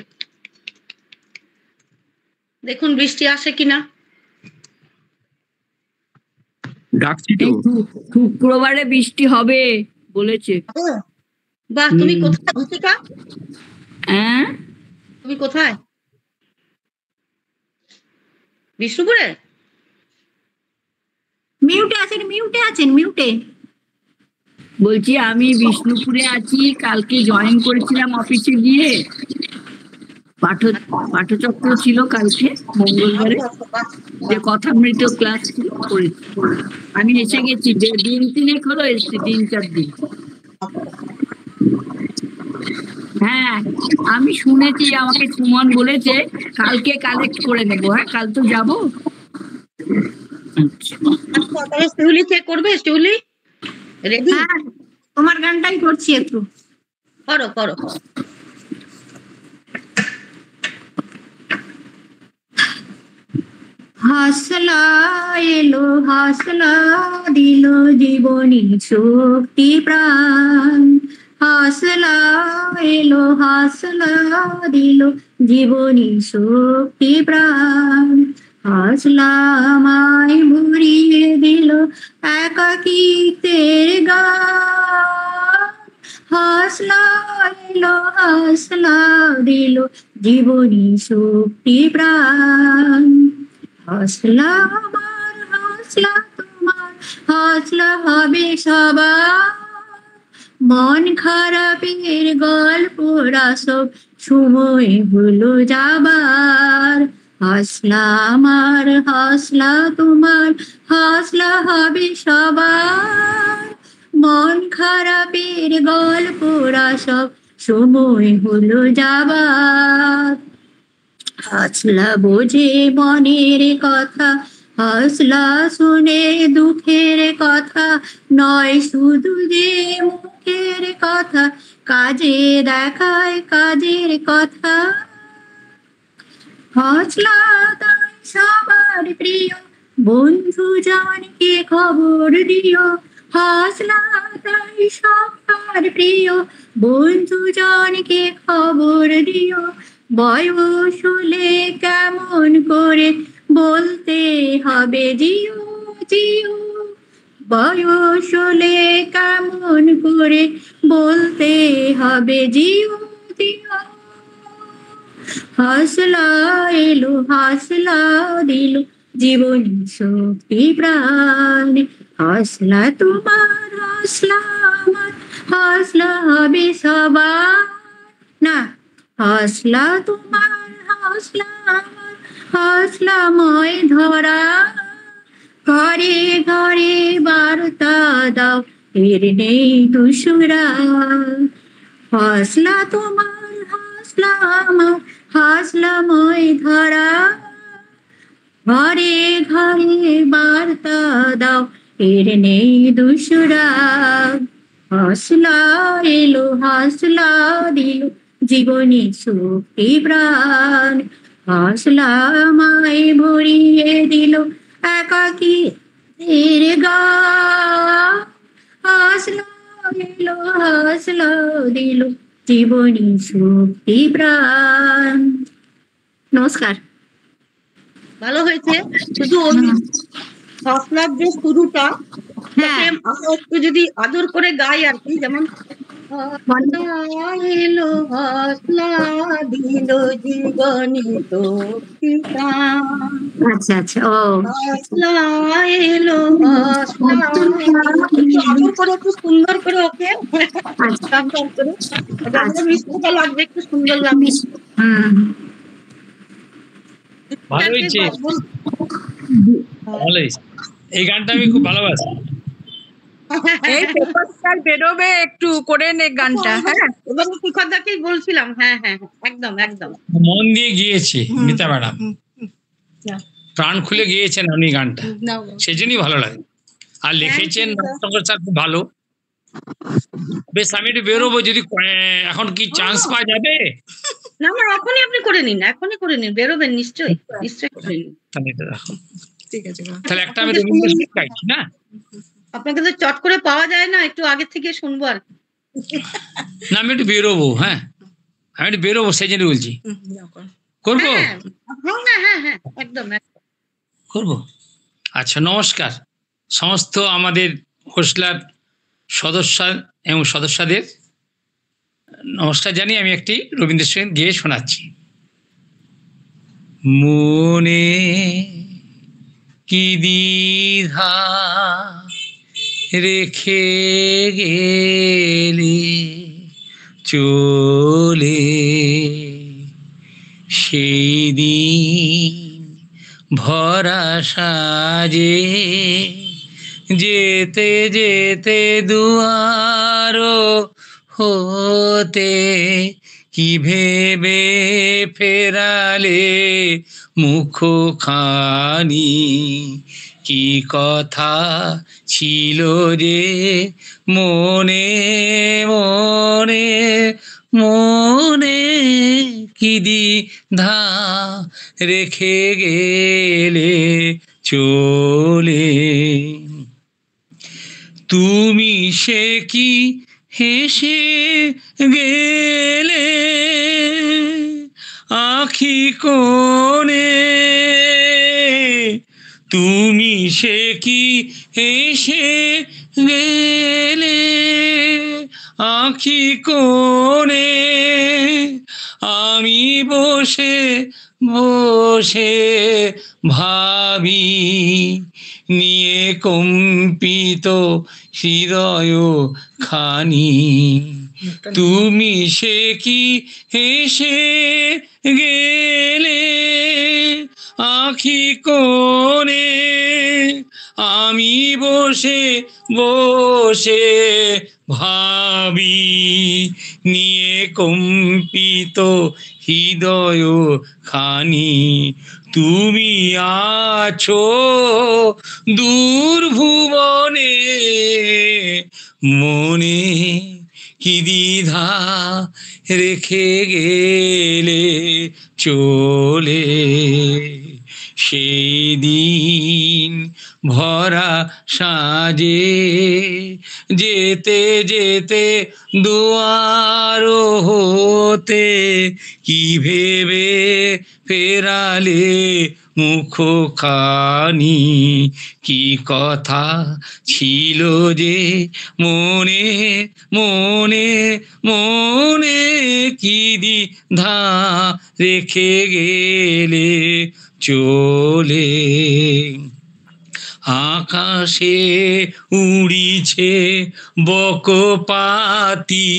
দেখুন বৃষ্টি আসে কিনা। ডাকছি তো, শুক্রবারে বৃষ্টি হবে বলেছে। বাহ, তুমি কোথায় ভূতিকা? হ্যাঁ, তুমি কোথায়? বিষ্ণুপুরে? মিউটে আছেন, মিউটে আছেন, মিউটে। বলছি আমি বিষ্ণুপুরে আছি, কালকে জয়েন করেছিলাম অফিসে গিয়ে, পাঠচক্র ছিল কালকে মঙ্গলবারে, যে কথামৃত ক্লাস ছিল করেছি। আমি এসে গেছি, দিন তিনেক হলো এসছি, 3-4 দিন। হ্যাঁ, আমি শুনেছি, আমাকে সুমন বলেছে কালকে কালেক্ট করে নেবো। হ্যাঁ, কাল তো যাবো। শিউলি কে করবে? শিউলি রেডি? হ্যাঁ, তোমার গানটাই করছি, একটু করো করো। হাসলা এলো, হাসলা দিল জীবনী শক্তি প্রাণ, হাসলা এলো, হাসলা দিল জীবনী শক্তি প্রাণ, হাসলা আমায় ভরিয়ে দিল একাকিত্বের গান, হাসলা এলো, হাসলা দিল জীবনী শক্তি প্রাণ, হাসলা আমার, হাসলা তোমার, হাসলা হবে সবার, মন খারাপের গল্পরা সব সময় হলো যাবার, হাসলা আমার, হাসলা তোমার, হাসলা হবে সবার, মন খারাপের গল্পরা সব সময় হলো যাবার, হাসলা বোঝে মনের কথা, হাসলা শুনে দুঃখের কথা, নয় শুধু যে মুখের কথা, কাজে দেখায় কাজের কথা, হাসলা তাই সবার প্রিয়, বন্ধু জানকে খবর দিও, হাসলা তাই সবার প্রিয়, বন্ধু জানকে খবর দিও, বয়স হলে কেমন করে বলতে হবে জিও জিও, বয়স হলে কেমন করে বলতে হবে জিও জিও, হাসলা এলো, হাসলা দিল জীবনী শক্তি প্রাণ, হাসলা তোমার, হাসলা আমার, হাসলা হবে সবার, না হাসলা তোমার, হাসলা আমার, হাসলাময় ধরা, ঘরে ঘরে বার্তা দাও এর নেই দুসরা, হাসলা তোমার, হাসলা আমার, হাসলাময় ধরা, ঘরে ঘরে বার্তা দাও এর নেই দুসরা, হাসলা এলো, হাসলা দিল জীবনী শক্তি প্রাণ, হাসলা আমায় ভরিয়ে দিল একাকী এর গান, হাসলা এলো, হাসলা দিল জীবনী শক্তি প্রাণ। নমস্কার। ভালো হয়েছে, শুধু ওই হসলার যে শুরুটা একটু যদি আদর করে গাই আর কি, যেমন এলো হসলা দিল জীবনী তো আচ্ছা আচ্ছা, ও হসলা এলো হসলা আদর করে একটু সুন্দর করে ওকে মিষ্টিটা লাগবে, একটু সুন্দর লাগবে। ভালো হয়েছে, ভালো হয়েছে। এই গানটা আমি খুব ভালোবাসি। এই পেপার স্টার বেরোবে, একটু করে নে গানটা। হ্যাঁ, এবার শিক্ষকদাকেই বলছিলাম। হ্যাঁ হ্যাঁ একদম একদম মন দিয়ে গিয়েছে মিতা ম্যাডাম, প্রাণ খুলে গিয়েছেন উনি গানটা, সেই জন্যই ভালো লাগে। আর লিখেছেন শঙ্কর স্যার, খুব ভালো। বেশ, আমি একটু বেরোবো, যদি এখন কি চান্স পাওয়া যাবে? না না, এখনই আপনি করে নিন, এখনই করে নিন, বেরোবেন নিশ্চয়ই, নিশ্চয়ই করে নিন। ঠিক আছে, তাহলে একটা আমি রবীন্দ্রসঙ্গীত গাইছি না? আপনাকে তো চট করে পাওয়া যায় না, একটু আগে থেকে শুনবো আর। না, আমি একটু বেরোবো। হ্যাঁ, আমি একটু বেরোবো, সেই জন্য বলছি। করবো? হ্যাঁ হ্যাঁ হ্যাঁ, একদম করবো। আচ্ছা, নমস্কার সমস্ত আমাদের হোস্টলার সদস্য এবং সদস্যদের নমস্কার জানিয়ে আমি একটি রবীন্দ্রসঙ্গীত গেয়ে শোনাচ্ছি। মনে কি দ্বিধা রেখে গেলে চলে, সেই দিন ভরা সাজে যেতে যেতে দুয়ার হতে, কি ভেবে ফেরালে মুখখানি, কি কথা ছিল যে মনে মনে মনে, কি দ্বিধা রেখে গেলে চলে। তুমি সে কি হেসে গেলে আখি কোণে, তুমি সে কি হেসে গেলে আখি কোণে, আমি বসে বসে ভাবি নিয়ে কম্পিত হৃদয় খানি, তুমি সে কি হেসে গেলে আখি কোণে, আমি বসে বসে ভাবি নিয়ে কম্পিত হৃদয় খানি, তুমি আছো দূর ভুবনে, মনে কি দ্বিধা রেখে গেলে চলে, সেই দিন ভরা সাজে যেতে যেতে দুয়ার হতে, কি ভেবে ফেরালে মুখখানি, কি কথা ছিল যে মনে মনে মনে, কি দ্বিধা রেখে গেলে চলে। আকাশে উড়িছে বকপাতি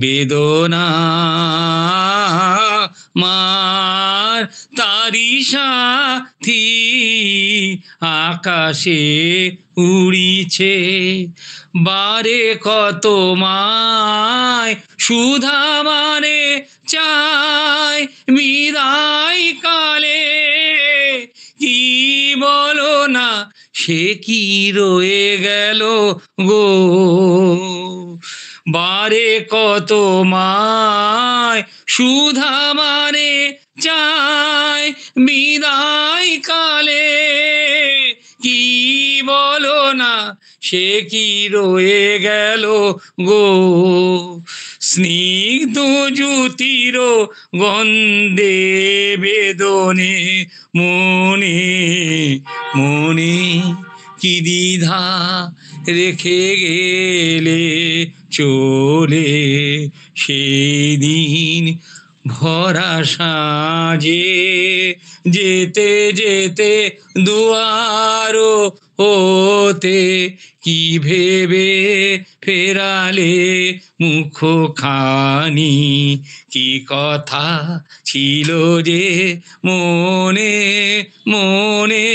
বেদনা, মার তারি সাথী আকাশে উড়িছে, বারে কত মায় সুধা মানে চায় বিদায় কালে, কি বলো না সে কি রয়ে গেল গো, বারে কত মায় সুধা মানে চায় বিদায় কালে, কি বলো না সে কি রয়ে গেল গো, স্নিগ্ধ জ্যোতির গন্ধে বেদনে মনে মনে কি দ্বিধা রেখে গেলে চলে সেই দিন ভরা সাজে, যেতে যেতে দুয়ার হতে কি ভেবে ফেরালে মুখ খানি, কি কথা ছিল যে মনে মনে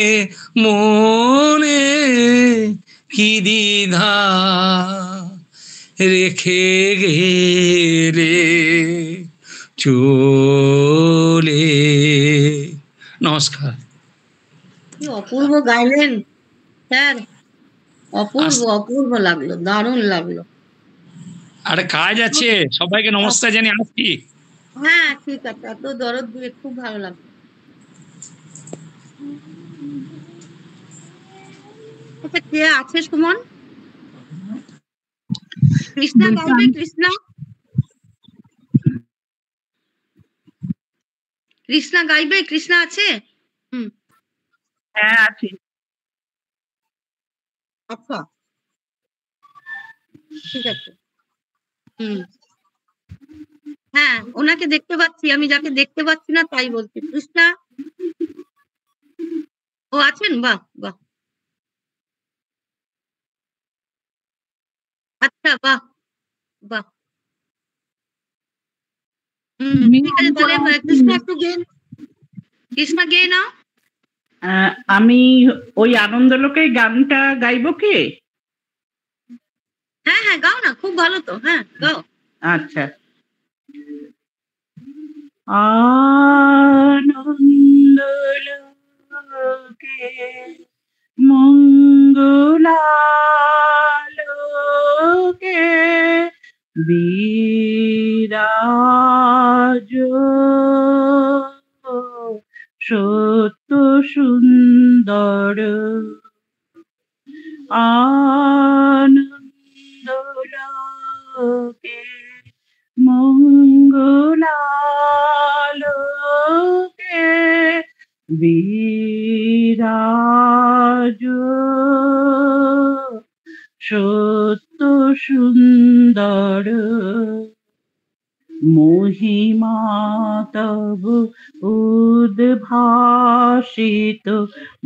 মনে, কি দ্বিধা রেখে গেলে চলে। নমস্কার। কি অপূর্ব গাইলেন স্যার, অপূর্ব অপূর্ব লাগলো, দারুণ লাগলো। আরে কাজ আছে, সবাইকে নমস্কার জানিয়ে আসছি। হ্যাঁ ঠিক আছে, এত দরদ দিয়ে খুব ভালো লাগলো। আচ্ছা কে আছে সুমন? কৃষ্ণা গাইবে? কৃষ্ণা কৃষ্ণা গাইবে? কৃষ্ণা আছে? হ্যাঁ আছে। আচ্ছা ঠিক আছে। হ্যাঁ ওনাকে দেখতে পাচ্ছি, আমি যাকে দেখতে পাচ্ছি না তাই বলছি। কৃষ্ণা ও আছেন? বাহ বাহ, আচ্ছা বাহ বাহ। ঠিক আছে তাহলে কৃষ্ণা একটু গেন, কৃষ্ণা গেয়ে নাও। আমি ওই আনন্দলোকে গানটা গাইবো কি? হ্যাঁ হ্যাঁ গাও না, খুব ভালো তো, হ্যাঁ গাও। আচ্ছা। আনন্দলোকে মঙ্গলালোকে বিরাজ সত্য সুন্দর, আনন্দলোকে মঙ্গলালোকে বিরাজ সত্য সুন্দর, মহিমা তব উদ্ভাসিত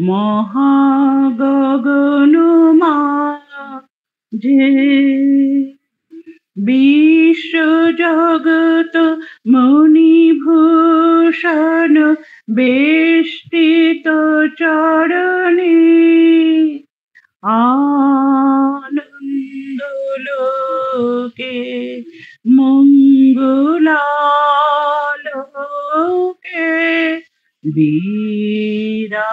মহাগগন মাঝে, বিশ্ব জগত মণিভূষণ বেষ্টিত চরণে, আনন্দলোকে মঙ্গলালোকে বিরাজ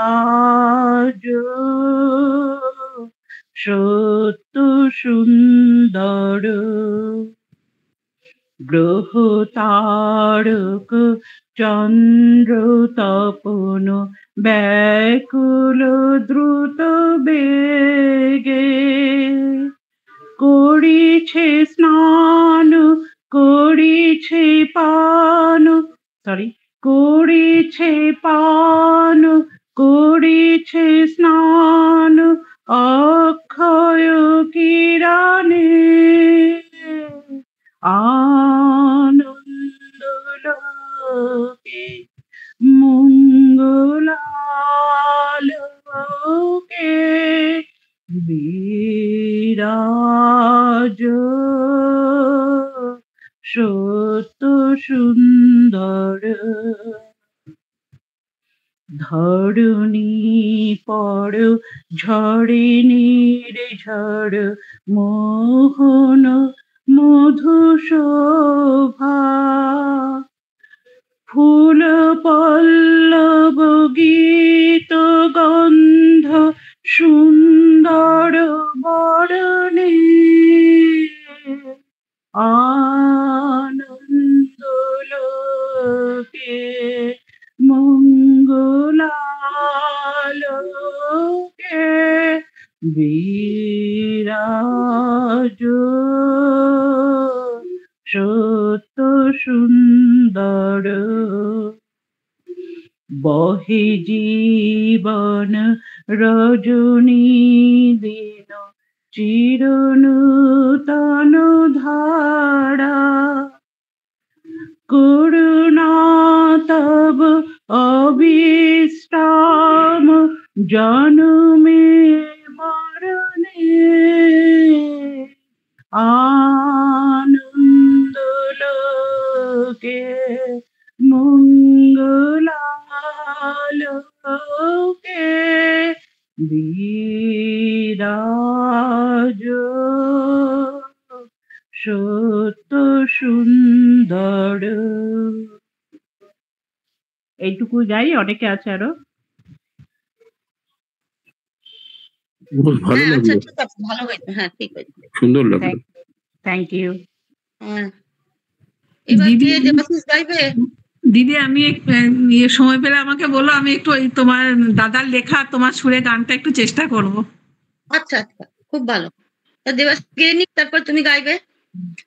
সত্য সুন্দর, গ্রহ তারক চন্দ্র তপন ব্যাকুল দ্রুত বেগে, করিছে স্নান করিছে পান, করিছে পান করিছে স্নান অক্ষয় কিরণে, আনন্দলোকে মঙ্গলালোকে বিরাজ সত্য সুন্দর, ধরণী পর ঝড়ে নির্ঝর মোহন মধু শোভা, ফুল পল্লব গীত গন্ধ সুন্দর বরণে, আনন্দলোকে মঙ্গলালোকে বিরাজ বহে জীবন রজনী দিন চিরনূতন ধারা করুণা তব অবিশ্রাম জনমে মরণে আনন্দ লোকে মঙ্গলালোকে বিরাজ সত্য সুন্দর। এইটুকু গাই, অনেকে আছে আরো। ভালো লাগলো, ঠিক আছে, ভালো হয়েছে, হ্যাঁ ঠিক আছে, সুন্দর লাগলো। Thank you. এবার কে দেবাশিস গাইবে? দিদি আমি সময় পেলে আমাকে বলো, আমি একটু ওই তোমার দাদার লেখা তোমার সুরে গানটা একটু চেষ্টা করব। আচ্ছা আচ্ছা, খুব ভালো। দেবাশিস গেয়ে নিক, তারপর তুমি গাইবে।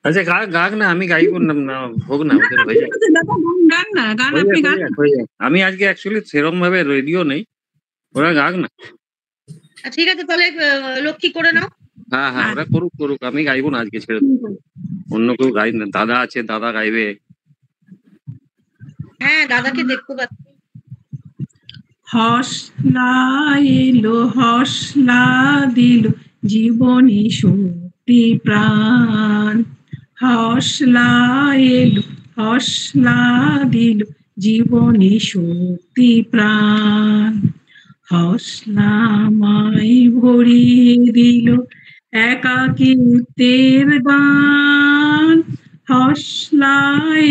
আচ্ছা গাক না, আমি গাইব না, হোক না, ওদের হয়ে যাক। গান না, গান আপনি গান। আমি আজকে অ্যাকচুয়ালি সেরকম ভাবে রেডিও নেই, ওরা গাক না। ঠিক আছে, তাহলে লক্ষ্মী করে নাও। হ্যাঁ হ্যাঁ, ওরা করুক, আমি গাইবো না আজকে, ছেড়ে দেবো, অন্য কেউ গাই না। দাদা আছে, দাদা গাইবে। হ্যাঁ, দাদাকে দেখতে পাচ্ছি। হসলা এলো, হসলা দিল জীবনী শক্তি প্রাণ। হসলা এলো, হসলা দিল জীবনী শক্তি প্রাণ। হসলা মাই ভরিয়ে দিল একাকিত্বের গান। হসলা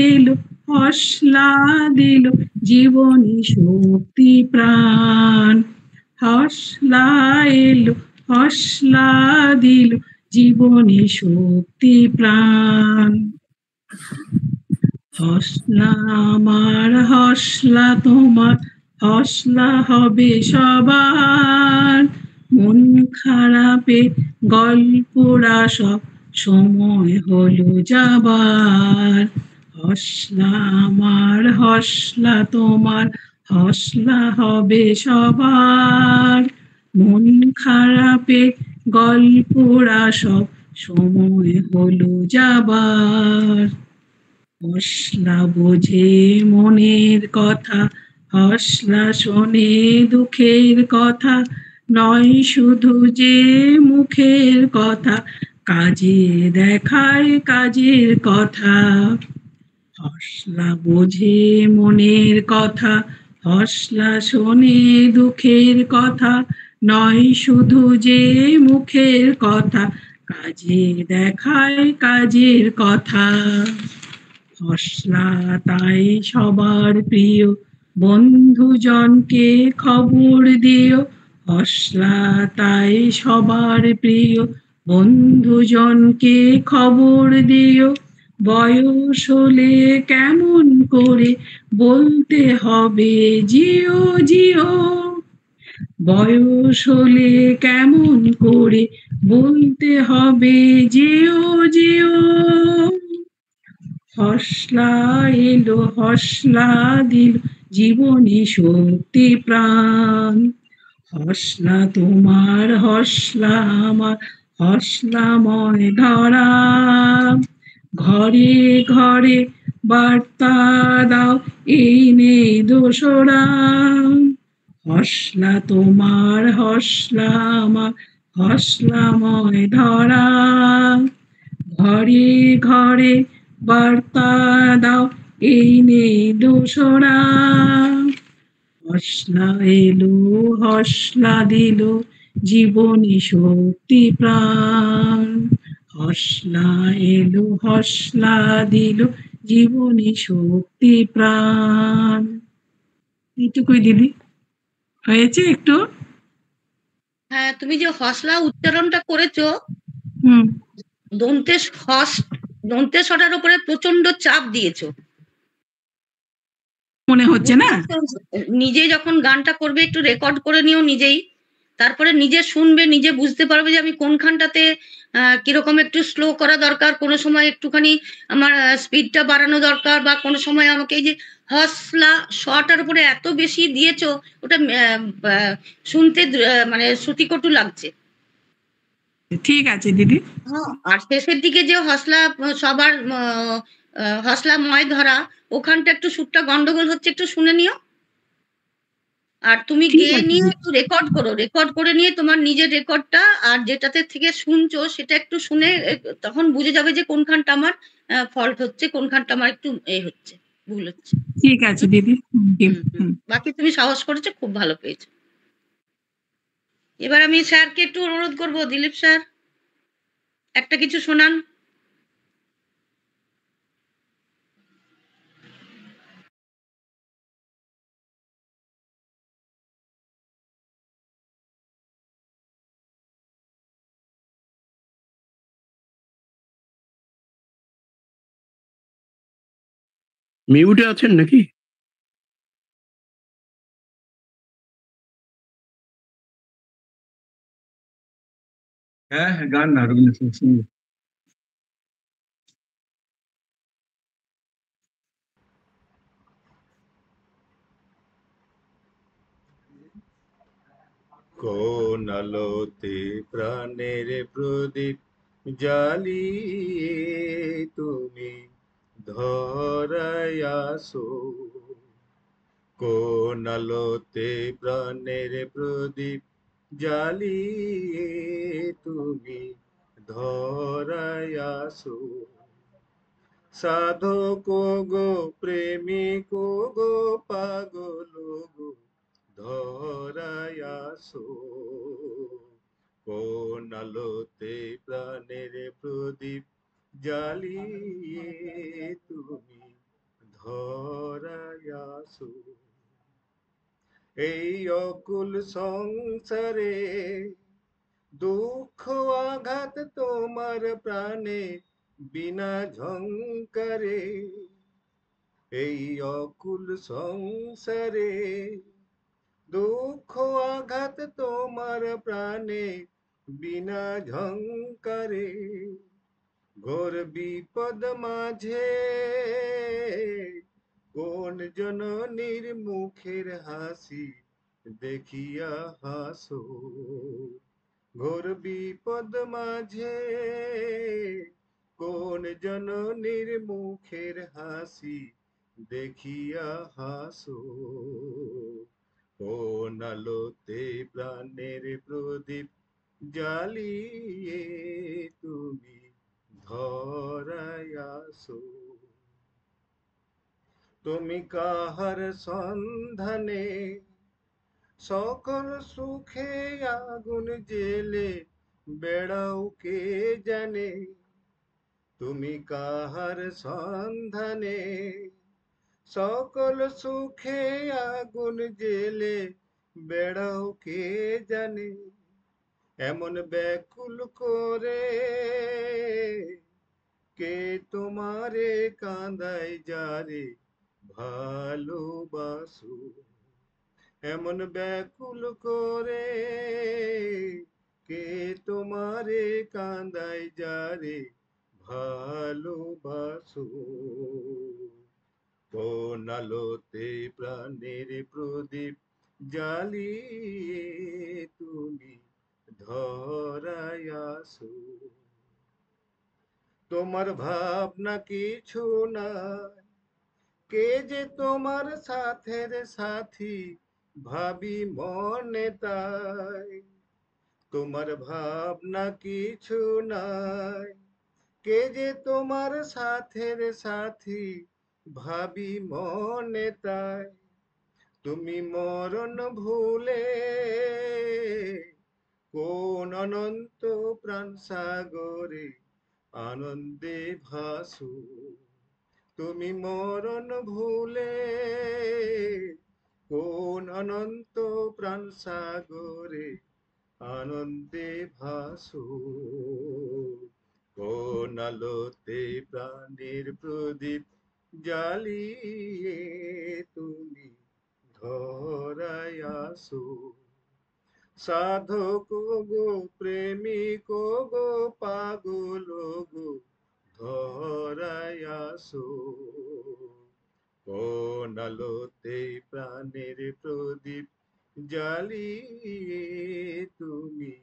এলো, হসলা দিল জীবনী শক্তি প্রাণ। হসলা এলো, হসলা দিল জীবনী শক্তি প্রাণ। হসলা আমার, হসলা তোমার, হসলা হবে সবার। মন খারাপে গল্পরা সব সময় হলো যাবার। হসলা আমার, হসলা তোমার, হসলা হবে সবার। মন খারাপে গল্পরা সব সময় হলো যাবার। হসলা বোঝে মনের কথা, হসলা শোনে দুঃখের কথা, নয় শুধু যে মুখের কথা, কাজে দেখায় কাজের কথা। হসলা বোঝে মনের কথা, হসলা শোনে দুঃখের কথা, নয় শুধু যে মুখের কথা, কাজে দেখায় কাজের কথা। হসলা তাই সবার প্রিয়, বন্ধুজনকে খবর দিও। হসলা তাই সবার প্রিয়, বন্ধুজনকে খবর দিও। বয়স হলে কেমন করে বলতে হবে জিও জিও। বয়স হলে কেমন করে বলতে হবে জিও জিও। হসলা এলো, হসলা দিল জীবনী শক্তি প্রাণ। হসলা তোমার, হসলা আমার, হসলাময় ধরা। ঘরে ঘরে বার্তা দাও, এই নেই দোসরা। হসলা তোমার, হসলা আমার, হসলাময় ধরা। ঘরে ঘরে বার্তা দাও, এই নেই দোসরা। হসলা এলো, হসলা দিল জীবনী শক্তি প্রাণ। হসলা এলো, হসলা দিল জীবনী শক্তি প্রাণ। এইটুকুই দিদি, হয়েছে একটু? হ্যাঁ, তুমি যে হসলা উচ্চারণটা করেছো, দন্তেশ্বরের উপরে প্রচন্ড চাপ দিয়েছো মনে হচ্ছে না? নিজে যখন গানটা করবে একটু রেকর্ড করে নিও নিজেই, তারপরে নিজে শুনবে, নিজে বুঝতে পারবে যে আমি কোনখানটাতে কিরকম একটু স্লো করা দরকার, কোনো সময় একটুখানি আমার স্পিডটা বাড়ানো দরকার, বা কোনো সময় আমাকে এই যে হসলা শটার উপরে এত বেশি দিয়েছো, ওটা শুনতে মানে শ্রুতিকটু লাগছে। ঠিক আছে দিদি। আর শেষের দিকে যে হসলা সবার হসলাময় ধরা, ওখানটা একটু সুরটা গন্ডগোল হচ্ছে, একটু শুনে নিও। আর তুমি গেয়ে নিয়ে একটু রেকর্ড করো, রেকর্ড করে নিয়ে তোমার নিজের রেকর্ডটা আর যেটাতে থেকে শুনছো সেটা একটু শুনে তখন বুঝে যাবে যে কোনখানটা আমার ফল্ট হচ্ছে, কোনখানটা আমার একটু হচ্ছে, ভুল হচ্ছে। ঠিক আছে দিদি। বাকি তুমি সাহস করেছো, খুব ভালো পেয়েছো। এবার আমি স্যারকে একটু অনুরোধ করবো, দিলীপ স্যার একটা কিছু শোনান। মিউটে আছেন নাকি? হ্যাঁ হ্যাঁ, গান না, রবীন্দ্রসঙ্গীত। কোন আলোতে প্রাণের প্রদীপ জ্বালিয়ে তুমি ধরায় আসো, কোন আলোতে প্রাণের প্রদীপ জ্বালিয়ে তুমি ধরায় আসো, সাধক গো প্রেমিক গো পাগল গো ধরায় আসো, কোন আলোতে প্রাণের প্রদীপ জ্বালিয়ে তুমি ধরায় আসো। এই অকুল সংসারে দুঃখ আঘাত তোমার প্রাণে বিনা ঝংকারে, এই অকুল সংসারে দুঃখ আঘাত তোমার প্রাণে বিনা ঝংকারে, ঘোর বিপদ মাঝে কোন জননীর মুখের হাসি দেখিয়া হাসো, ঘোর বিপদ মাঝে কোন জননীর মুখের হাসি দেখিয়া হাসো, কোন আলোতে প্রাণের প্রদীপ জ্বালিয়ে তুমি ধরায় আসো, তুমি কাহার সন্ধানে সকল সুখে আগুন জেলে বেড়াও কে জানে, তুমি কাহার সন্ধানে সকল সুখে আগুন জেলে বেড়াও কে জানে, এমন ব্যাকুল করে কে তোমারে কাঁদায় যারে ভালোবাসো, এমন ব্যাকুল করে কে তোমারে কাঁদায় যারে ভালোবাসো, কোন আলোতে প্রাণের প্রদীপ জ্বালিয়ে তুমি ধরায় আসো, তোমার ভাবনা কিছু নাই, কে যে তোমার সাথের সাথী ভাবি মনে তাই, তোমার ভাবনা কিছু নাই, কে যে তোমার সাথের সাথী ভাবি মনে তাই, তুমি মরণ ভুলে কোন অনন্ত প্রাণ সাগরে আনন্দে ভাসো, তুমি মরণ ভুলে কোন অনন্ত প্রাণ সাগরে আনন্দে ভাসো, কোন আলোতে প্রাণের প্রদীপ জ্বালিয়ে তুমি ধরায় আসো, সাধক গো প্রেমিক গো পাগল গো ধরায় আসো, কোন আলোতে প্রাণের প্রদীপ জ্বালিয়ে তুমি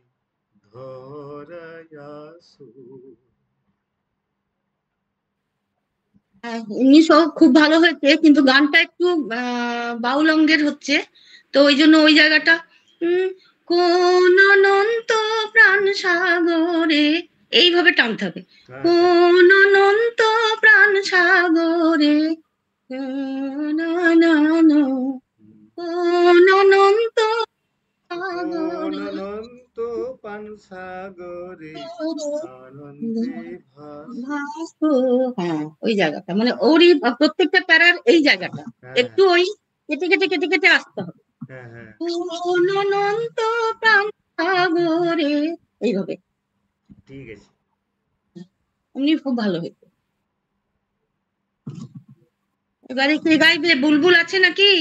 ধরায় আসো। এমনি সব খুব ভালো হয়েছে, কিন্তু গানটা একটু বাউল অঙ্গের হচ্ছে, তো ওই জন্য ওই জায়গাটা কোন অনন্ত প্রাণ সাগরে এইভাবে টানতে হবে। কোন অনন্ত প্রাণ সাগরে কোন অনন্ত অনন্ত পান সাগরে আনন্দে ভাসো। হ্যাঁ, ওই জায়গাটা মানে ওরই প্রত্যেকটা প্যারার এই জায়গাটা একটু ওই কেটে কেটে কেটে কেটে আসতে হবে। কোন অনন্ত প্রাণ সাগরে এইভাবে। ঠিক আছে, এমনি খুব ভালো হয়েছে। এবারে কে গাইবে? বুলবুল আছে নাকি?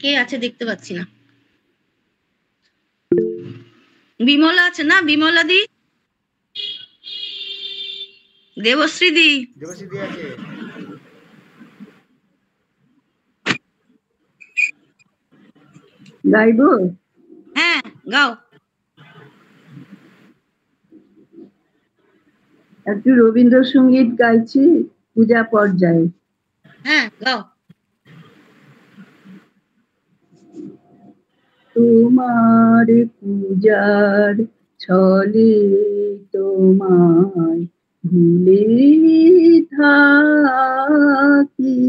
কে আছে দেখতে পাচ্ছি না। বিমলা আছে না? বিমলা দি, দেবশ্রী দি, দেবশ্রী আছে। গাইবো? হ্যাঁ গাও। একটু রবীন্দ্রসঙ্গীত গাইছি পূজা পর্যায়ে। হ্যাঁ গাও। তোমার পূজার ছলে তোমায় ভুলে থাকি,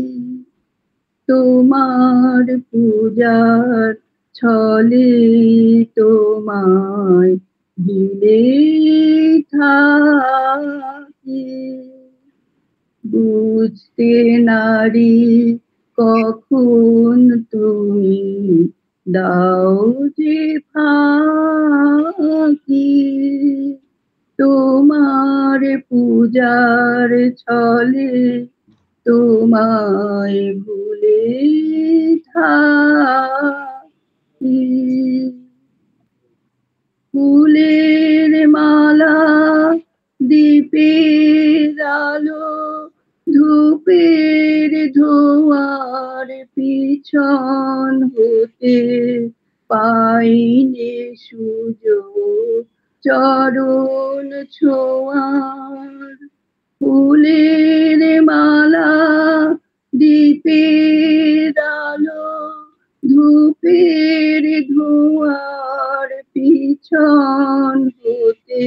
তোমার পূজার ছলে তোমায় ভুলে থাকি, বুঝতে নারি কখন তুমি দাও যে ফাঁকি, তোমার পূজার ছলে তোমায় ভুলে থাকি, ফুলের মালা দীপের আলো ধূপের ধোঁয়ার পিছন হতে পাইনে সুযোগ চরণ ছোঁয়ার, ফুলের মালা দীপের আলো ধূপের ধোঁয়ার পিছন হতে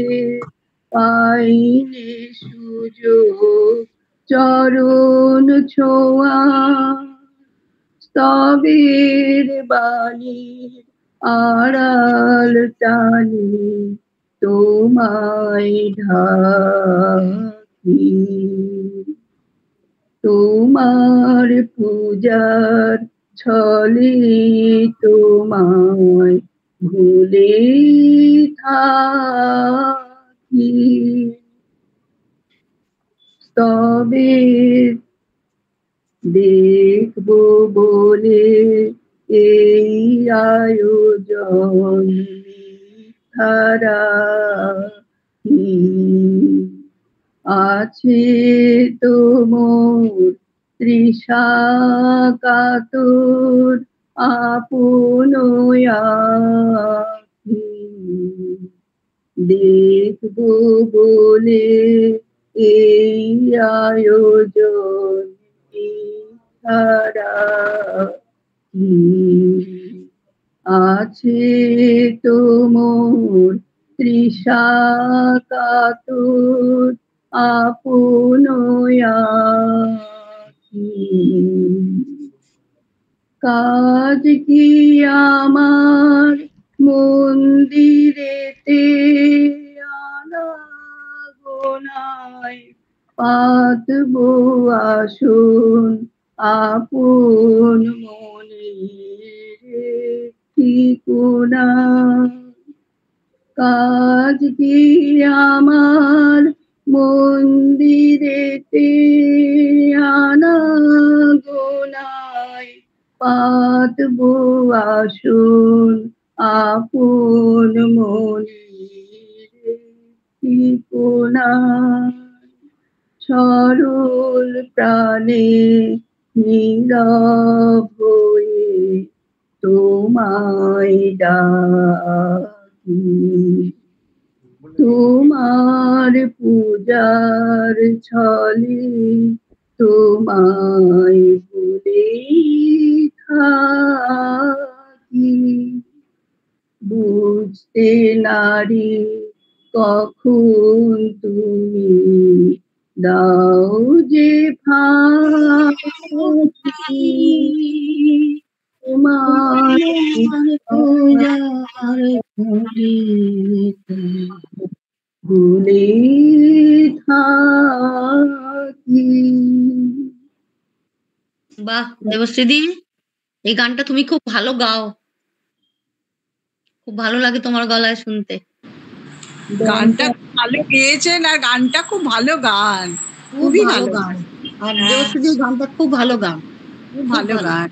পাইনে সুযোগ চরণ ছোঁয়া, স্তবের বাণীর আড়াল টানি তোমায় ঢাকি, তোমার পূজার ছলে তোমায় ভুলে থাকি, তবে দেখবো বলে এই আয়োজন মিথ্যারা আছে তো মোর তৃষা কাতর আপন আখি, দেখবো বলে এই আয়োজন মিথ্যারা আছে তো মোর তৃষা কাতর আপন আখি, কাজ কি আমার মন্দিরেতে আনাগোনায় পাতবো আসন আপন মনের ঠিকুনা, কাজ কি আমার মন্দিরেতে আনাগোনায় পাতবো আসন আপন মনের না সরল প্রাণে নীরব হয়ে তোমায় ডাকি তোমার পূজার ছলে তোমায় ভুলে থাকি বুঝতে নারি কখন তুমি দাও যে ফাঁকি তোমার পূজার ছলে ভুলে থাকি। বাহ দেবশ্রীদি, এই গানটা তুমি খুব ভালো গাও, খুব ভালো লাগে তোমার গলায় শুনতে। গানটা ভালো গেয়েছেন আর গানটা খুব ভালো গান, খুবই ভালো গান। আর দেবশ্রীদি গানটা খুব ভালো গান, খুব ভালো গান।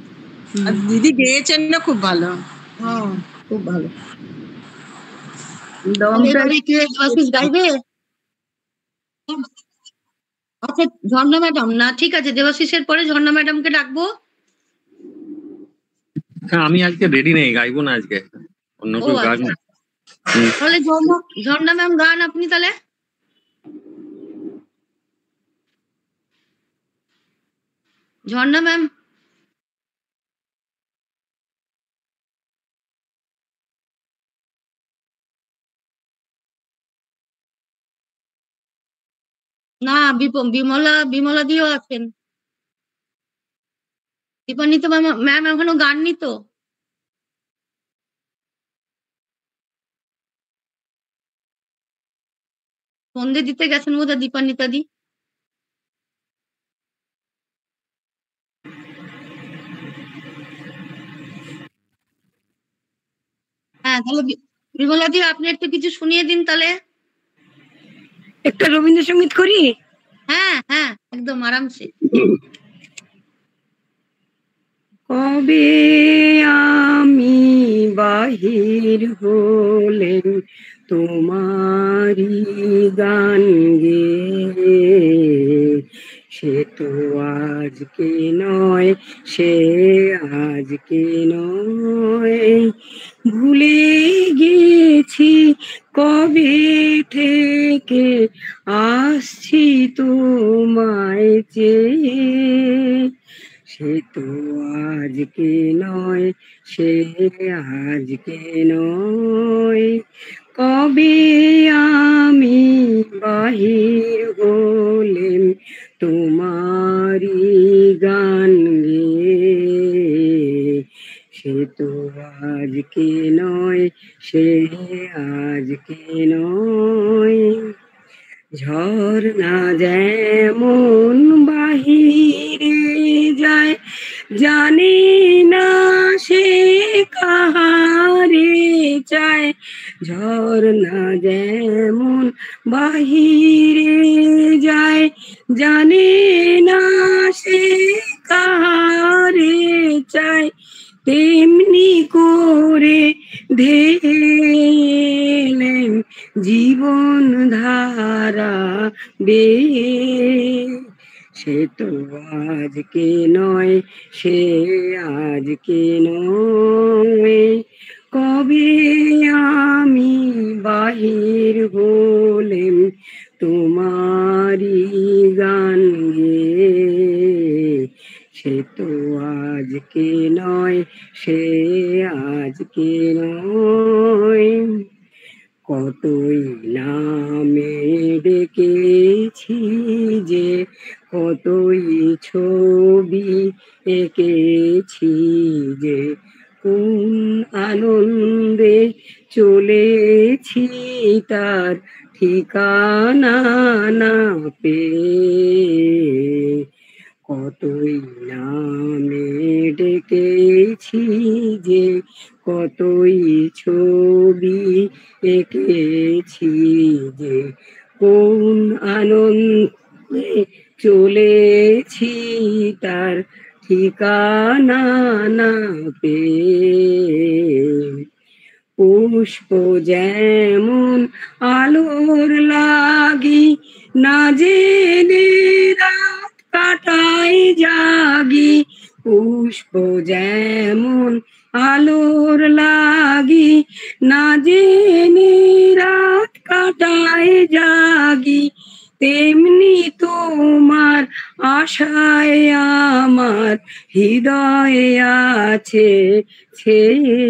আর দিদি গেয়েছেন না খুব ভালো। হ্যাঁ খুব ভালো। দমটা কে দেবাশিস গাইবে? আচ্ছা ঝর্ণা ম্যাডাম না, ঠিক আছে দেবাশিসের পরে ঝর্ণা ম্যাডামকে ডাকবো। হ্যাঁ আমি আজকে রেডি নেই, গাইবো না আজকে, অন্য ও কেউ গান। আচ্ছা, তাহলে ঝর্ণা ম্যাম গান আপনি তাহলে। ঝর্ণা ম্যাম না, বিমলা দিও আছেন। দীপান্বিতা ম্যাম এখনো গান নি তো। সন্ধে দিতে গেছেন বোধহয় দীপান্বিতা দি। হ্যাঁ তাহলে বিমলা দি আপনি একটু কিছু শুনিয়ে দিন তাহলে। একটা রবীন্দ্রসঙ্গীত করি? হ্যাঁ হ্যাঁ একদম আরামসে। কবে আমি বাহির হলেন তোমারি গান গেয়ে, সে তো আজকে নয়, সে আজকে নয়, ভুলে গেছি কবে থেকে আসছি তোমায় চেয়ে, সে তো আজকে নয়, সে আজকে নয়, কবে আমি বাহির হলেম তোমারি গান গেয়ে, সে তো আজকে নয়, সে আজকে নয়, ঝর্ণা যেমন বাহিরে যায় জানে না সে কাহারে চায়, ঝর্ণা যেমন বাহিরে যায় জানে না সে কাহারে চায়, তেমনি করে ধেলেন জীবন ধারা বেয়ে, সে তো আজকে নয়, সে আজকে নয়, কবে আমি বাহির হলেম তোমারি গান গেয়ে, সে তো আজকে নয়, সে আজকে নয়, কতই নামে ডেকেছি যে, কতই ছবি এঁকেছি যে, কোন আনন্দে চলেছি তার ঠিকানা না পেয়ে, কতই নামে ডেকেছি যে, কতই ছবি এঁকেছি যে, কোন আনন্দে চলেছি তার ঠিকানা না পেয়ে, পুষ্প যেমন আলোর লাগি না জেনে রাত কাটাই জাগি, পুষ্প যেমন আলোর লাগি না জেনে রাত কাটাই জাগি, তেমনি তোমার আশায় আমার হৃদয়ে আছে ছেয়ে।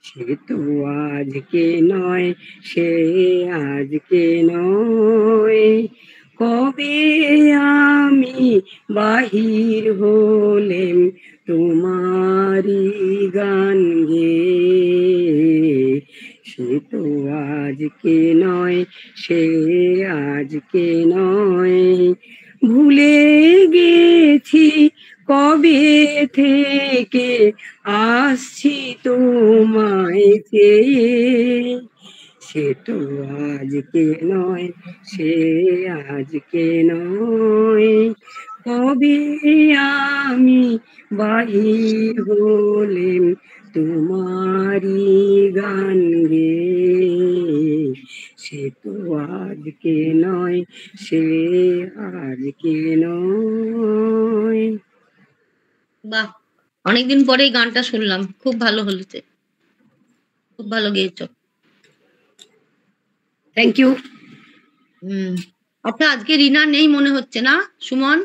সে তো আজকে নয়, সে আজকে নয়, কবে আমি বাহির হলেম তোমারি গান গেয়ে। সে তো আজকে নয়, সে আজকে নয়, ভুলে গেছি কবে থেকে আসছি তোমায় চেয়ে। সে তো আজকে নয়, সে আজকে নয়, কবে আমি বাহির হলেম তোমারি গান গেয়ে। সে তো আজকে নয়, সে আজকে নয়। বাহ, অনেকদিন পরে এই গানটা শুনলাম, খুব ভালো হয়েছে, খুব ভালো গেয়েছো। Thank you. আচ্ছা, আজকে রিনা নেই মনে হচ্ছে না সুমন?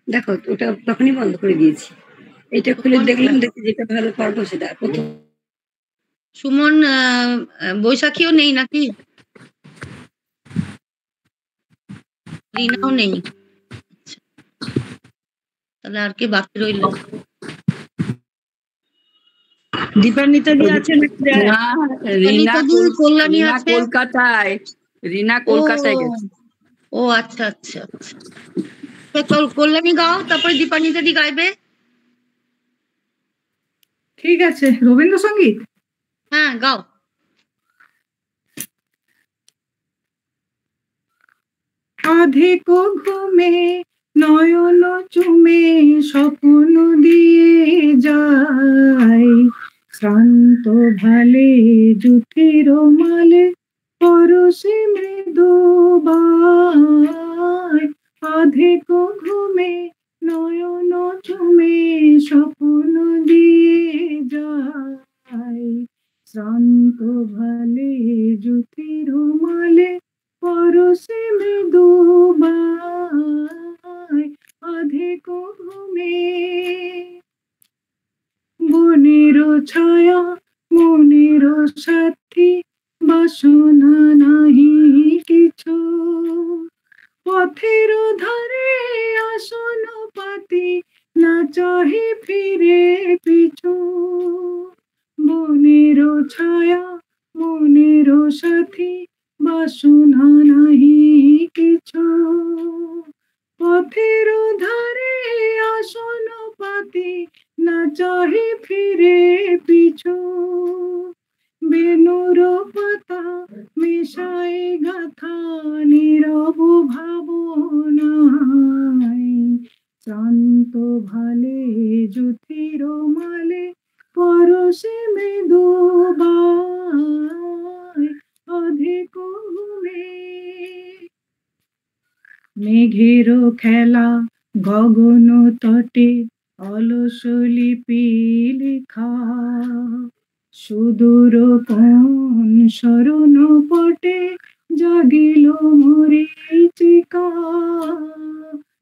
দেখো ওটা তখনই বন্ধ করে দিয়েছি, এটা খুলে দেখলাম, দেখি যেটা ভালো পারবো সেটা প্রথম। সুমন বৈশাখীও নেই নাকি? রিনাও নেই, তাহলে আর কি বাকি রইল? দীপান্বিতা দি আছে নাকি? না, রিনা কল্যাণী রিনা আছে, কলকাতায়, রিনা কলকাতায় গেছে। ও আচ্ছা আচ্ছা আচ্ছা, চল কল্যাণী গাও, তারপরে দীপান্বিতা দি গাইবে। ঠিক আছে, রবীন্দ্রসঙ্গীত? হ্যাঁ গাও। অধিক ঘুমে নয়ন চুমে স্বপ্ন দিয়ে যায়, শ্রান্ত ভালে জুথির মালে পরশে মৃদু বায়। অধিক ঘুমে নয়ন চুমে স্বপ্ন দিয়ে যায়, শ্রান্ত ভালে জুথির মালে পরশে মৃদু বায়। অধিক ঘুমে বনের ছায়া মনের সাথী, বাসনা নাহি কিছু, পথের ধারে আসন পাতি না চাহি ফিরে পিছু। বনের ছায়া মনের সাথী, বাসনা নাহি কিছু, পথের ধারে আসন পাতি না চাহি ফিরে পিছু। বেনুর পাতা মিশাই গাথা নীরব ভাবনায়, শান্ত ভালে জুথির মালে পরশে মৃদু বায়। অধিক ঘুমে মেঘের খেলা গগন তটে অলস লিপি লেখা, সুদূর কোন শরণ পটে জাগিল মরীচিকা,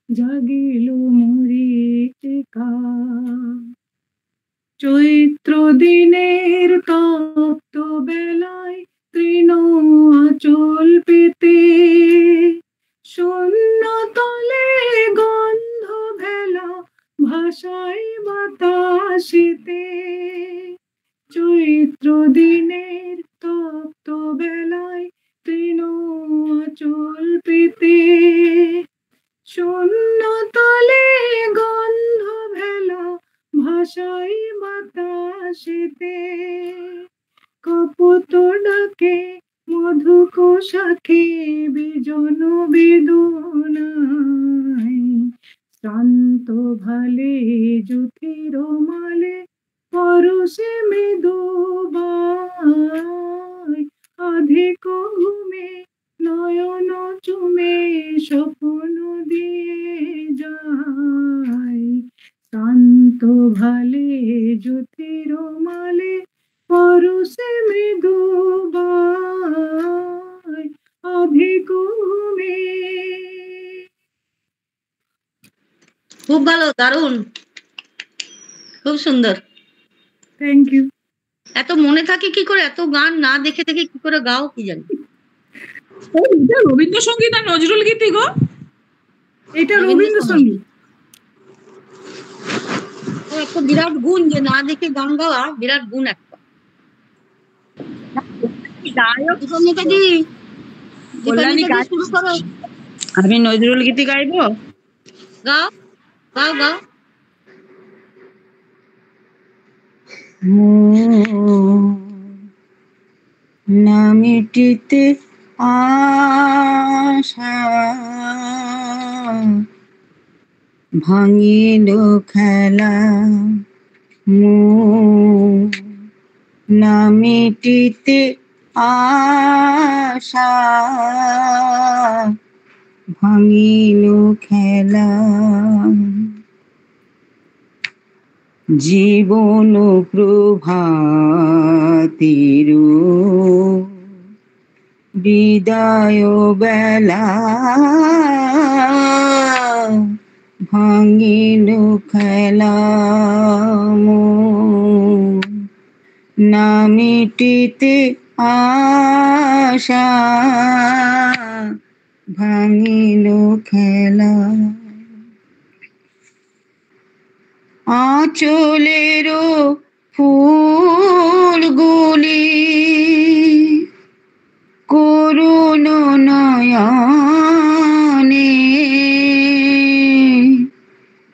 জাগিল মরীচিকা। চৈত্র দিনের তপ্ত বেলায় তৃণ আঁচল পেতে, শূন্য তলে গন্ধ ভেলা ভাষায় বাতাসেতে। চৈত্র দিনের তপ্ত বেলায় তৃণ আঁচল পেতে, শূন্য তলে গন্ধ ভেলা ভাষায় বাতাসেতে। কপোত ডাকে মধুক শাখে বিজন বেদনায়, শান্ত ভালে জুথির মালে পরশে মৃদুবাই অধিক ঘুমে নয়ন চুমে স্বপ্ন দিয়ে যায় শান্ত ভালে জ্যোতির মালে পরশে মৃদুবাই অধিক ঘুমে। খুব ভালো, দারুণ, খুব সুন্দর। Thank you. এত মনে থাকে কি করে? এত গান না দেখে দেখে কি করে গাও কি জানি? এটা রবীন্দ্রসঙ্গীত আর নজরুল গীতি গো। এটা রবীন্দ্রসঙ্গীত। একটা বিরাট গুণ যে না দেখে গান গাওয়া, বিরাট গুণ একটা। শুরু করো। আমি নজরুল গীতি গাইবো। গাও গাও গাও। না মিটিতে আশা ভাঙিল খেলা না মিটিতে আশা ভাঙিল খেলা জীবন প্রভাতের বিদায় বেলা ভাঙিল খেলা না মিটিতে আশা ভাঙিল খেলা আঁচলের ফুলগুলি করুণ নয়নে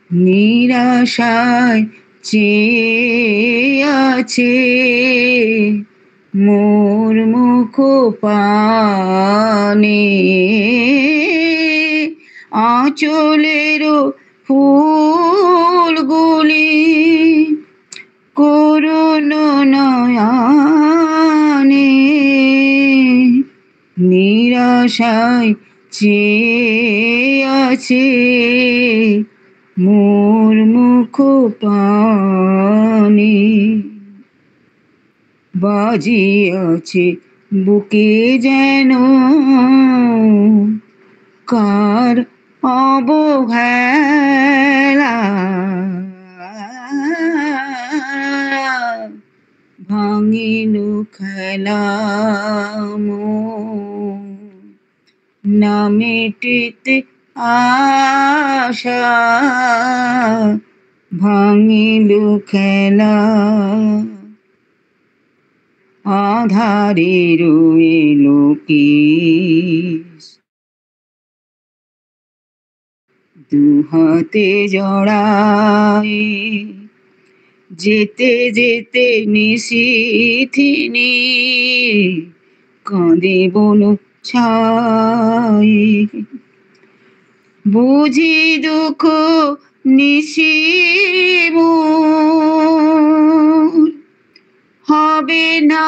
নিরাশায় চেয়ে আছে মোর মুখ পানে আঁচলের ফুলগুলি করুণ নয়নে নিরাশায় চেয়ে আছে মোর মুখ পানে বাজিয়াছে বুকে যেন কার অবহেলা ভাঙিল খেলা না মিটিতে আশা ভাঙিল খেলা আধারের এলো কিস দুহাতে জড়ায় যেতে যেতে নিশিথিনী কাঁদে বন ছাই বুঝি দুঃখ নিশিব হবে না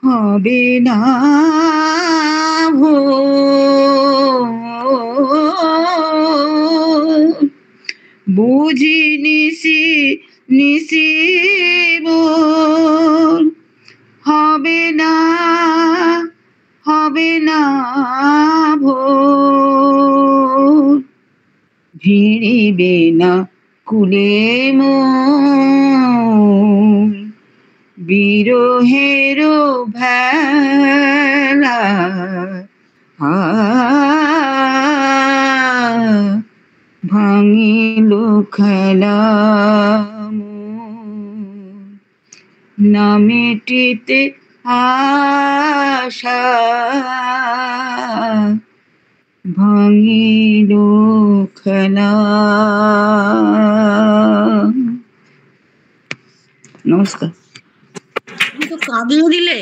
হবে না বুঝি নিশি নিশিব হবে না ভোর ভিড়িবে না কুলে মোর বিরহের ভেলা ভাঙিল খেলা না মিটিতে আশা ভাঙিল খেলা। নমস্কার। তুমি তো কাঁদিয়ে দিলে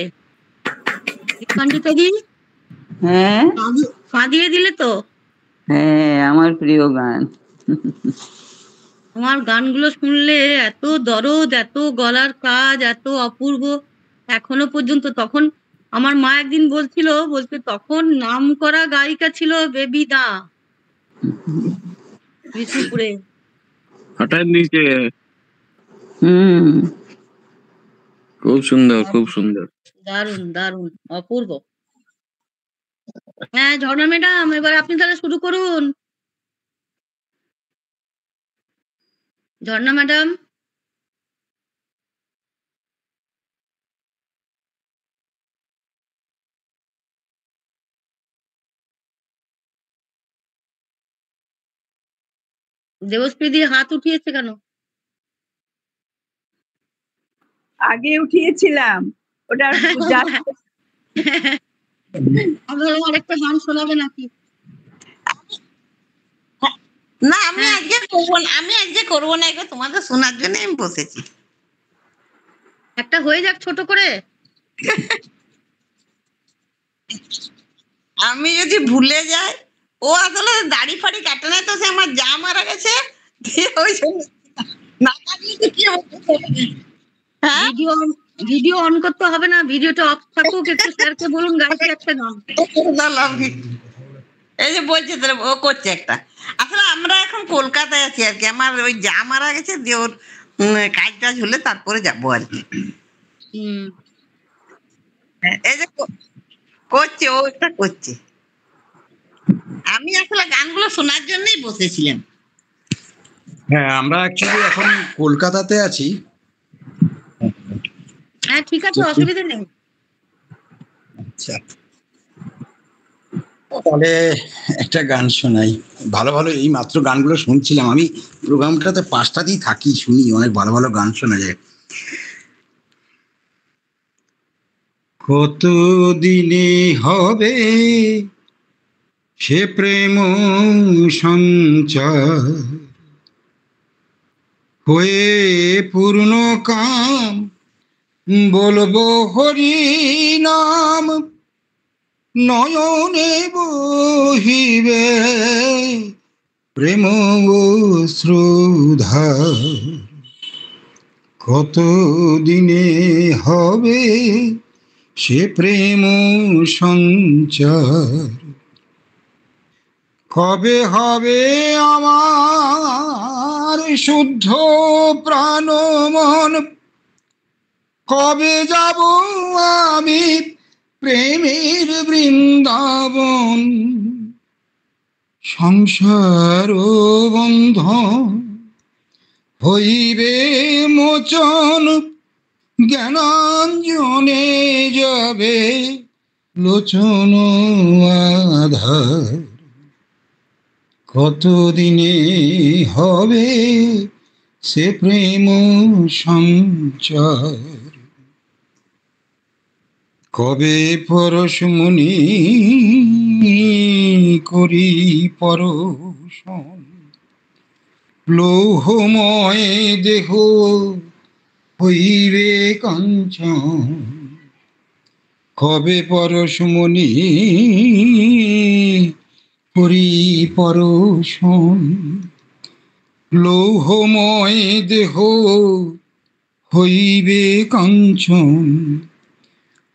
হ্যাঁ কাঁদিয়ে দিলে তো। হ্যাঁ, আমার প্রিয় গান। তোমার গানগুলো শুনলে এত দরদ, এত গলার কাজ, এত অপূর্ব এখনো পর্যন্ত। তখন আমার মা একদিন বলছিল, বলতে তখন নামকরা গায়িকা ছিল বেবি দা বিষ্ণুপুরে। হঠাৎ নিচে হুম, খুব সুন্দর, খুব সুন্দর। দারুণ দারুণ অপূর্ব। হ্যাঁ ঝর্ণা ম্যাডাম, এবার আপনি তাহলে শুরু করুন। ঝর্ণা ম্যাডাম, দেবশ্রী দিয়ে হাত উঠিয়েছে কেন? আগে উঠিয়েছিলাম ওটা। আরেকটা গান শোনাবে নাকি? না, আমি আজকে করবো না, করবো না, এগুলো তোমাদের শোনার জন্য আমি বসেছি। একটা হয়ে যাক ছোট করে। আমি যদি ভুলে যাই, ও আসলে দাড়ি ফাড়ি কাটে না তো, সে আমার যা মারা গেছে ওই জন্য না কাটলে কি হবে? ভিডিও অন করতে হবে না, ভিডিওটা অফ থাকুক। একটু স্যারকে বলুন গাইতে একটা গান। এই যে বলছে তাহলে ও করছে একটা। আসলে আমরা এখন কলকাতায় আছি আর কি, আমার ওই যা মারা গেছে দিয়ে ওর কাজ টাজ হলে তারপরে যাবো আর কি। এই যে করছে, ও একটা করছে। আমি আসলে গানগুলো শোনার জন্যই বসেছিলাম। হ্যাঁ, আমরা অ্যাকচুয়ালি এখন কলকাতাতে আছি। হ্যাঁ ঠিক আছে, অসুবিধা নেই। আচ্ছা, তাহলে একটা গান শোনাই। ভালো ভালো এই মাত্র গানগুলো শুনছিলাম আমি। প্রোগ্রামটাতে 5টাতেই থাকি, শুনি, অনেক ভালো ভালো গান শোনা যায়। কত দিনে হবে সে প্রেম সঞ্চার, হয়ে পূর্ণ কাম বলবো হরি নাম, নয়নে বহিবে প্রেম শ্রুধার। কত দিনে হবে সে প্রেম সঞ্চার, কবে হবে আমার শুদ্ধ প্রাণ মন, কবে যাব আমি প্রেমের বৃন্দাবন, সংসার বন্ধন হইবে মোচন, জ্ঞানাঞ্জনে যাবে লোচন আধার। কতদিনে হবে সে প্রেম সঞ্চার, কবে পরশমণি করি পরশন, লৌহময় দেহ হইবে কাঞ্চন, কবে পরশমণি করি পরশন, লৌহময় দেহ হইবে কাঞ্চন,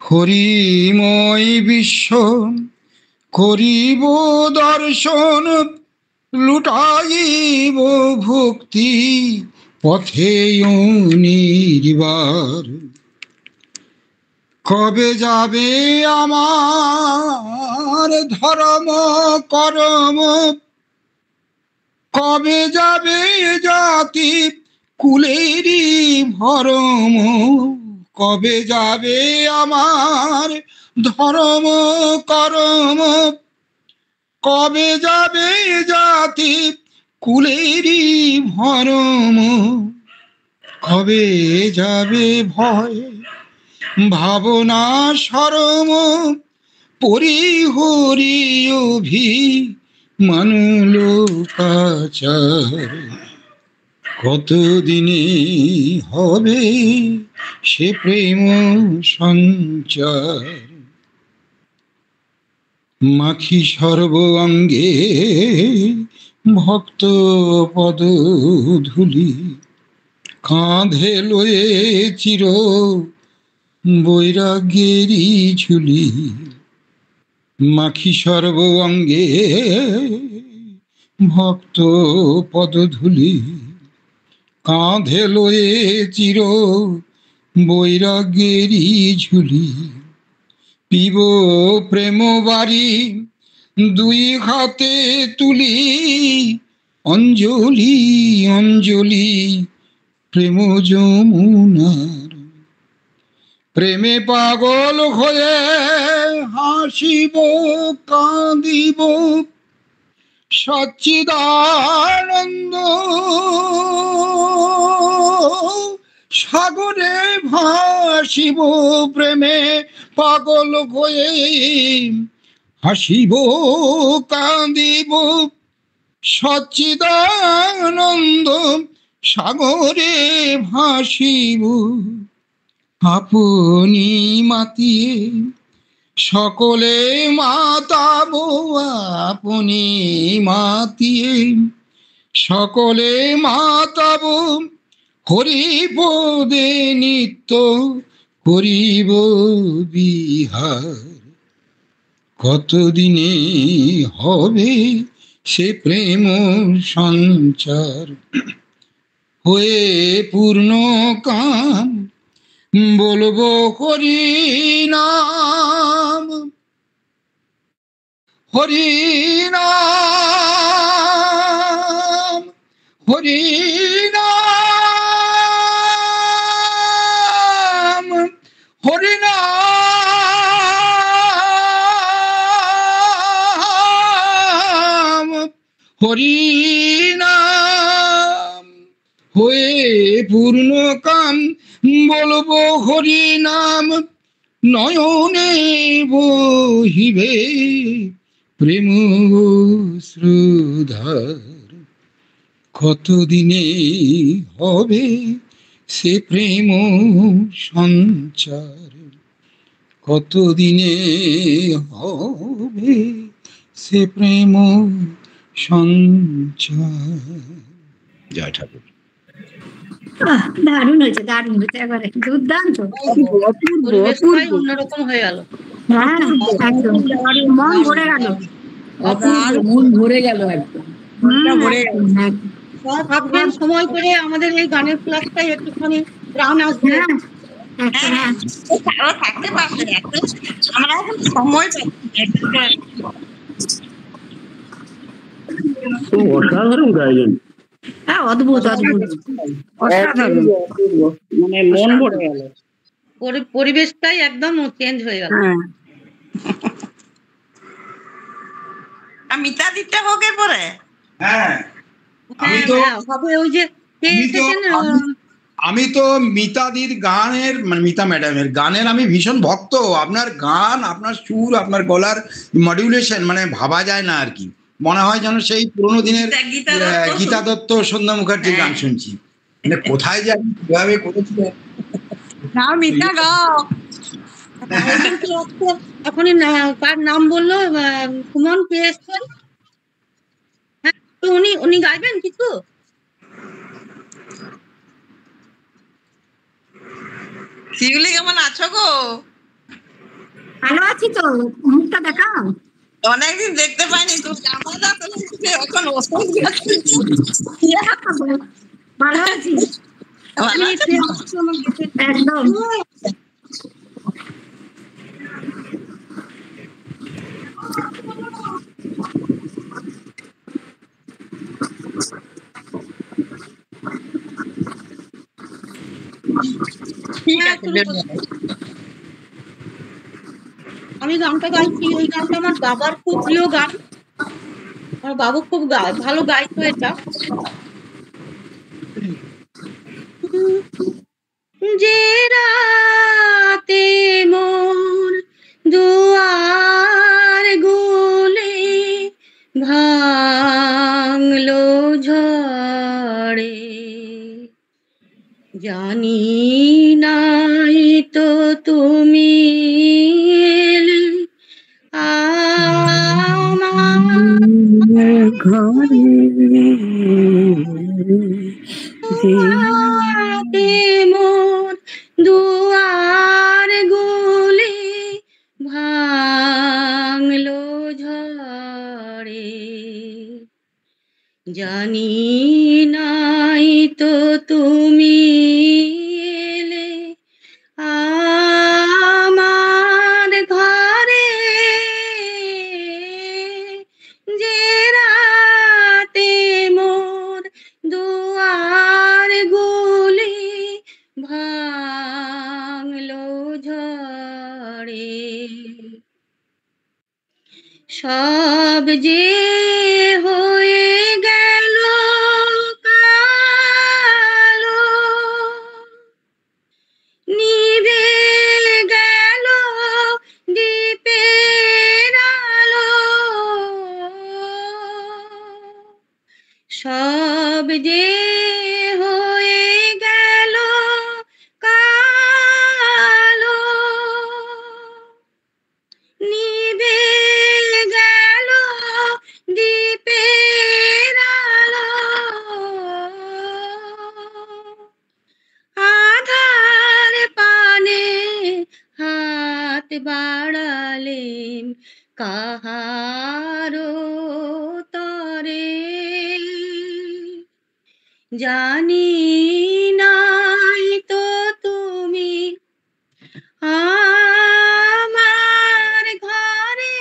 হরিময় বিশ্ব করিব দর্শন, লুটাইব ভক্তি পথে নির্বার। কবে যাবে আমার ধর্ম করম, কবে যাবে জাতি কুলেরই ভরম, কবে যাবে আমার ধর্ম করম, কবে যাবে জাতি কুলেরই ভরম, কবে যাবে ভয় ভাবনা শরম, পরিহরি অভি মানুলোকাচার। কতদিনে হবে সে প্রেম সঞ্চার, মাখি সর্ব অঙ্গে ভক্ত পদ ধুলি, কাঁধে লয়ে চির বৈরাগ্যেরই ঝুলি। মাখি সর্ব অঙ্গে ভক্ত পদ ধুলি, কাঁধে লয়ে চির বৈরাগ্যেরই ঝুলি। পিব প্রেম বাড়ি দুই হাতে তুলি, অঞ্জলি অঞ্জলি প্রেম যমুনার। প্রেমে পাগল হয়ে হাসিব কাঁদিব, সচ্চিদানন্দ সাগরে ভাসিব। প্রেমে পাগল হয়ে হাসিব কাঁদিব, সচ্চিদানন্দ সাগরে ভাসিব। আপনি মাতিয়ে সকলে মাতাবো, আপনি মাতিয়ে সকলে মাতাবো। হরিপদে নিত্য করিব বিহার, কতদিনে হবে সে প্রেম সঞ্চার। হয়ে পূর্ণ কাম বলবো হরি নাম, হরি নাম, হরি নাম, হরি নাম, হরি নাম। হয়ে পূর্ণ কাম বলবো হরি নাম, নয়নে বহিবে প্রেম শ্রুধার। কতদিনে হবে সে প্রেম সঞ্চার, কতদিনে হবে সে প্রেম সঞ্চার। জয় ঠাকুর। দারুণ হয়েছে, দারুণ হয়েছে, এবারে দুর্দান্ত, পরিবেশটাই অন্যরকম হয়ে গেল। হ্যাঁ একদম মন ভরে গেল, মন ভরে গেল একদম। ভাববেন সময় করে আমাদের এই গানের ক্লাসটাই একটুখানি প্রাণ আসবে। তারা থাকতে পারবে, আমরা এখন সময় অসাধারণ গাইলেন। হ্যাঁ অদ্ভুত অদ্ভুত অসাধারণ, মানে মন ভরে গেল, পরিবেশটাই একদম চেঞ্জ হয়ে গেল। মিতা দিতে হোক এরপরে। হ্যাঁ আমি তো মিতাদির গানের মানে মিতা ম্যাডামের গানের আমি ভীষণ ভক্ত। আপনার গান, আপনার সুর, আপনার গলার মডিউলেশন মানে ভাবা যায় না আর কি। মনে হয় যেন সেই পুরোনো দিনের গীতা দত্ত, সন্ধ্যা মুখার্জির গান শুনছি। মানে কোথায় যাই কিভাবে করেছিলেন। এখনই কার নাম বললো, সুমন কে এসছেন? হ্যাঁ উনি গাইবেন কিছু? শিউলি কেমন আছো গো? ভালো আছি তো, মুখটা দেখাও। অনেকদিন দেখতে পাইনি, তো এখন ভালো আছি একদম। আমি গানটা গাইছি, এই গানটা আমার বাবার খুব প্রিয় গান। আমার বাবু খুব ভালো গাইতো এটা। যে রাতে মোর দুয়ার গোলে ভাঙলো ঝড়ে, জানি নাই তো তুমি জানি নাই তো তুমি এলে আমার ঘরে, যে রাতে মোর দুয়ার গুলি ভাঙলো ঝড়ে। সব যে হয়ে গেল কালো, নিভে গেল দ্বীপের আলো। সব যে হয়ে গেল কালো, নিভে গেল দ্বীপের আলো। আধার পানে হাত বাড়ালেন কাহারো তরে, জানি নাই তো তুমি আমার ঘরে,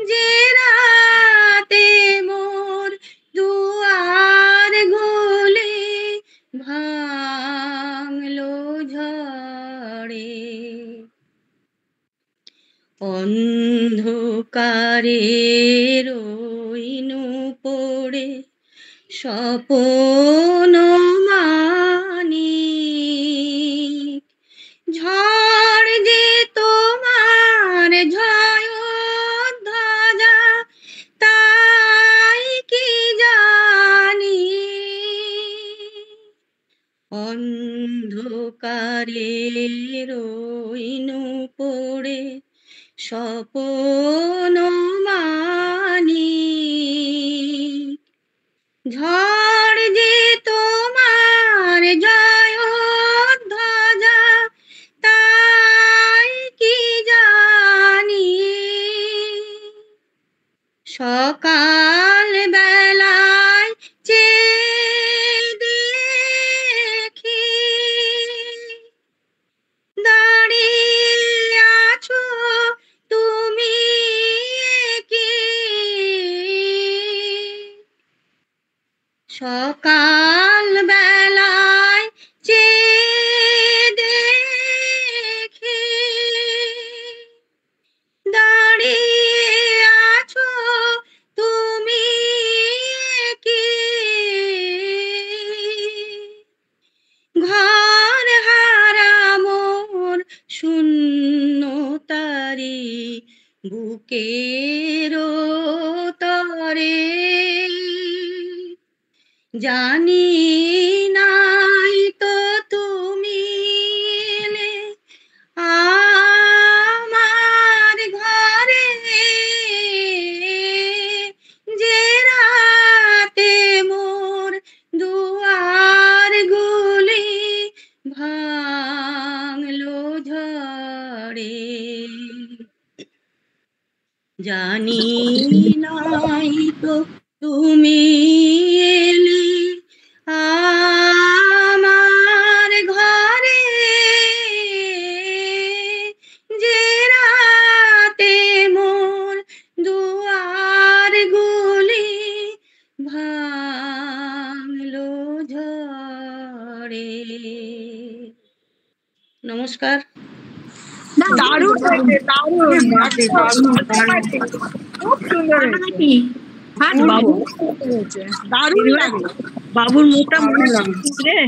যে রাতে মোর দুয়ার গুলি ভাঙলো ঝড়ে। অন্ধকারে রইনু পড়ে স্বপন মানিক, ঝড় যে তোমার ঝয় ধ্বজা তাই কি জানি। অন্ধকারে রইনু পড়ে স্বপন মানিক, ঝড় যে তোমার জয় ধ্বজা তাই কি জানি। সকাল বেলায় চেয়ে দেখি দাঁড়িয়ে আছো তুমি কি। সকাল বেলায় চেয়ে দেখি দাঁড়িয়ে আছো তুমি কি। ঘর হারা মোর শূন্য তারি বুকের তরে, জানি নাই তো তুমি এলে আমার ঘরে, যে রাতে মোর দুয়ার গুলি ভাঙলো ঝড়ে। জানি নাই তো তুমি এলে আমার ঘরে, যে রাতে মোর দুয়ার গুলি ভাঙলো ঝড়ে। নমস্কার। দারুণ হয়েছে, দারুণ, খুব সুন্দর হয়েছে, দারুণ লাগলো। বাবুর মুখটা মনে লাগছে রে।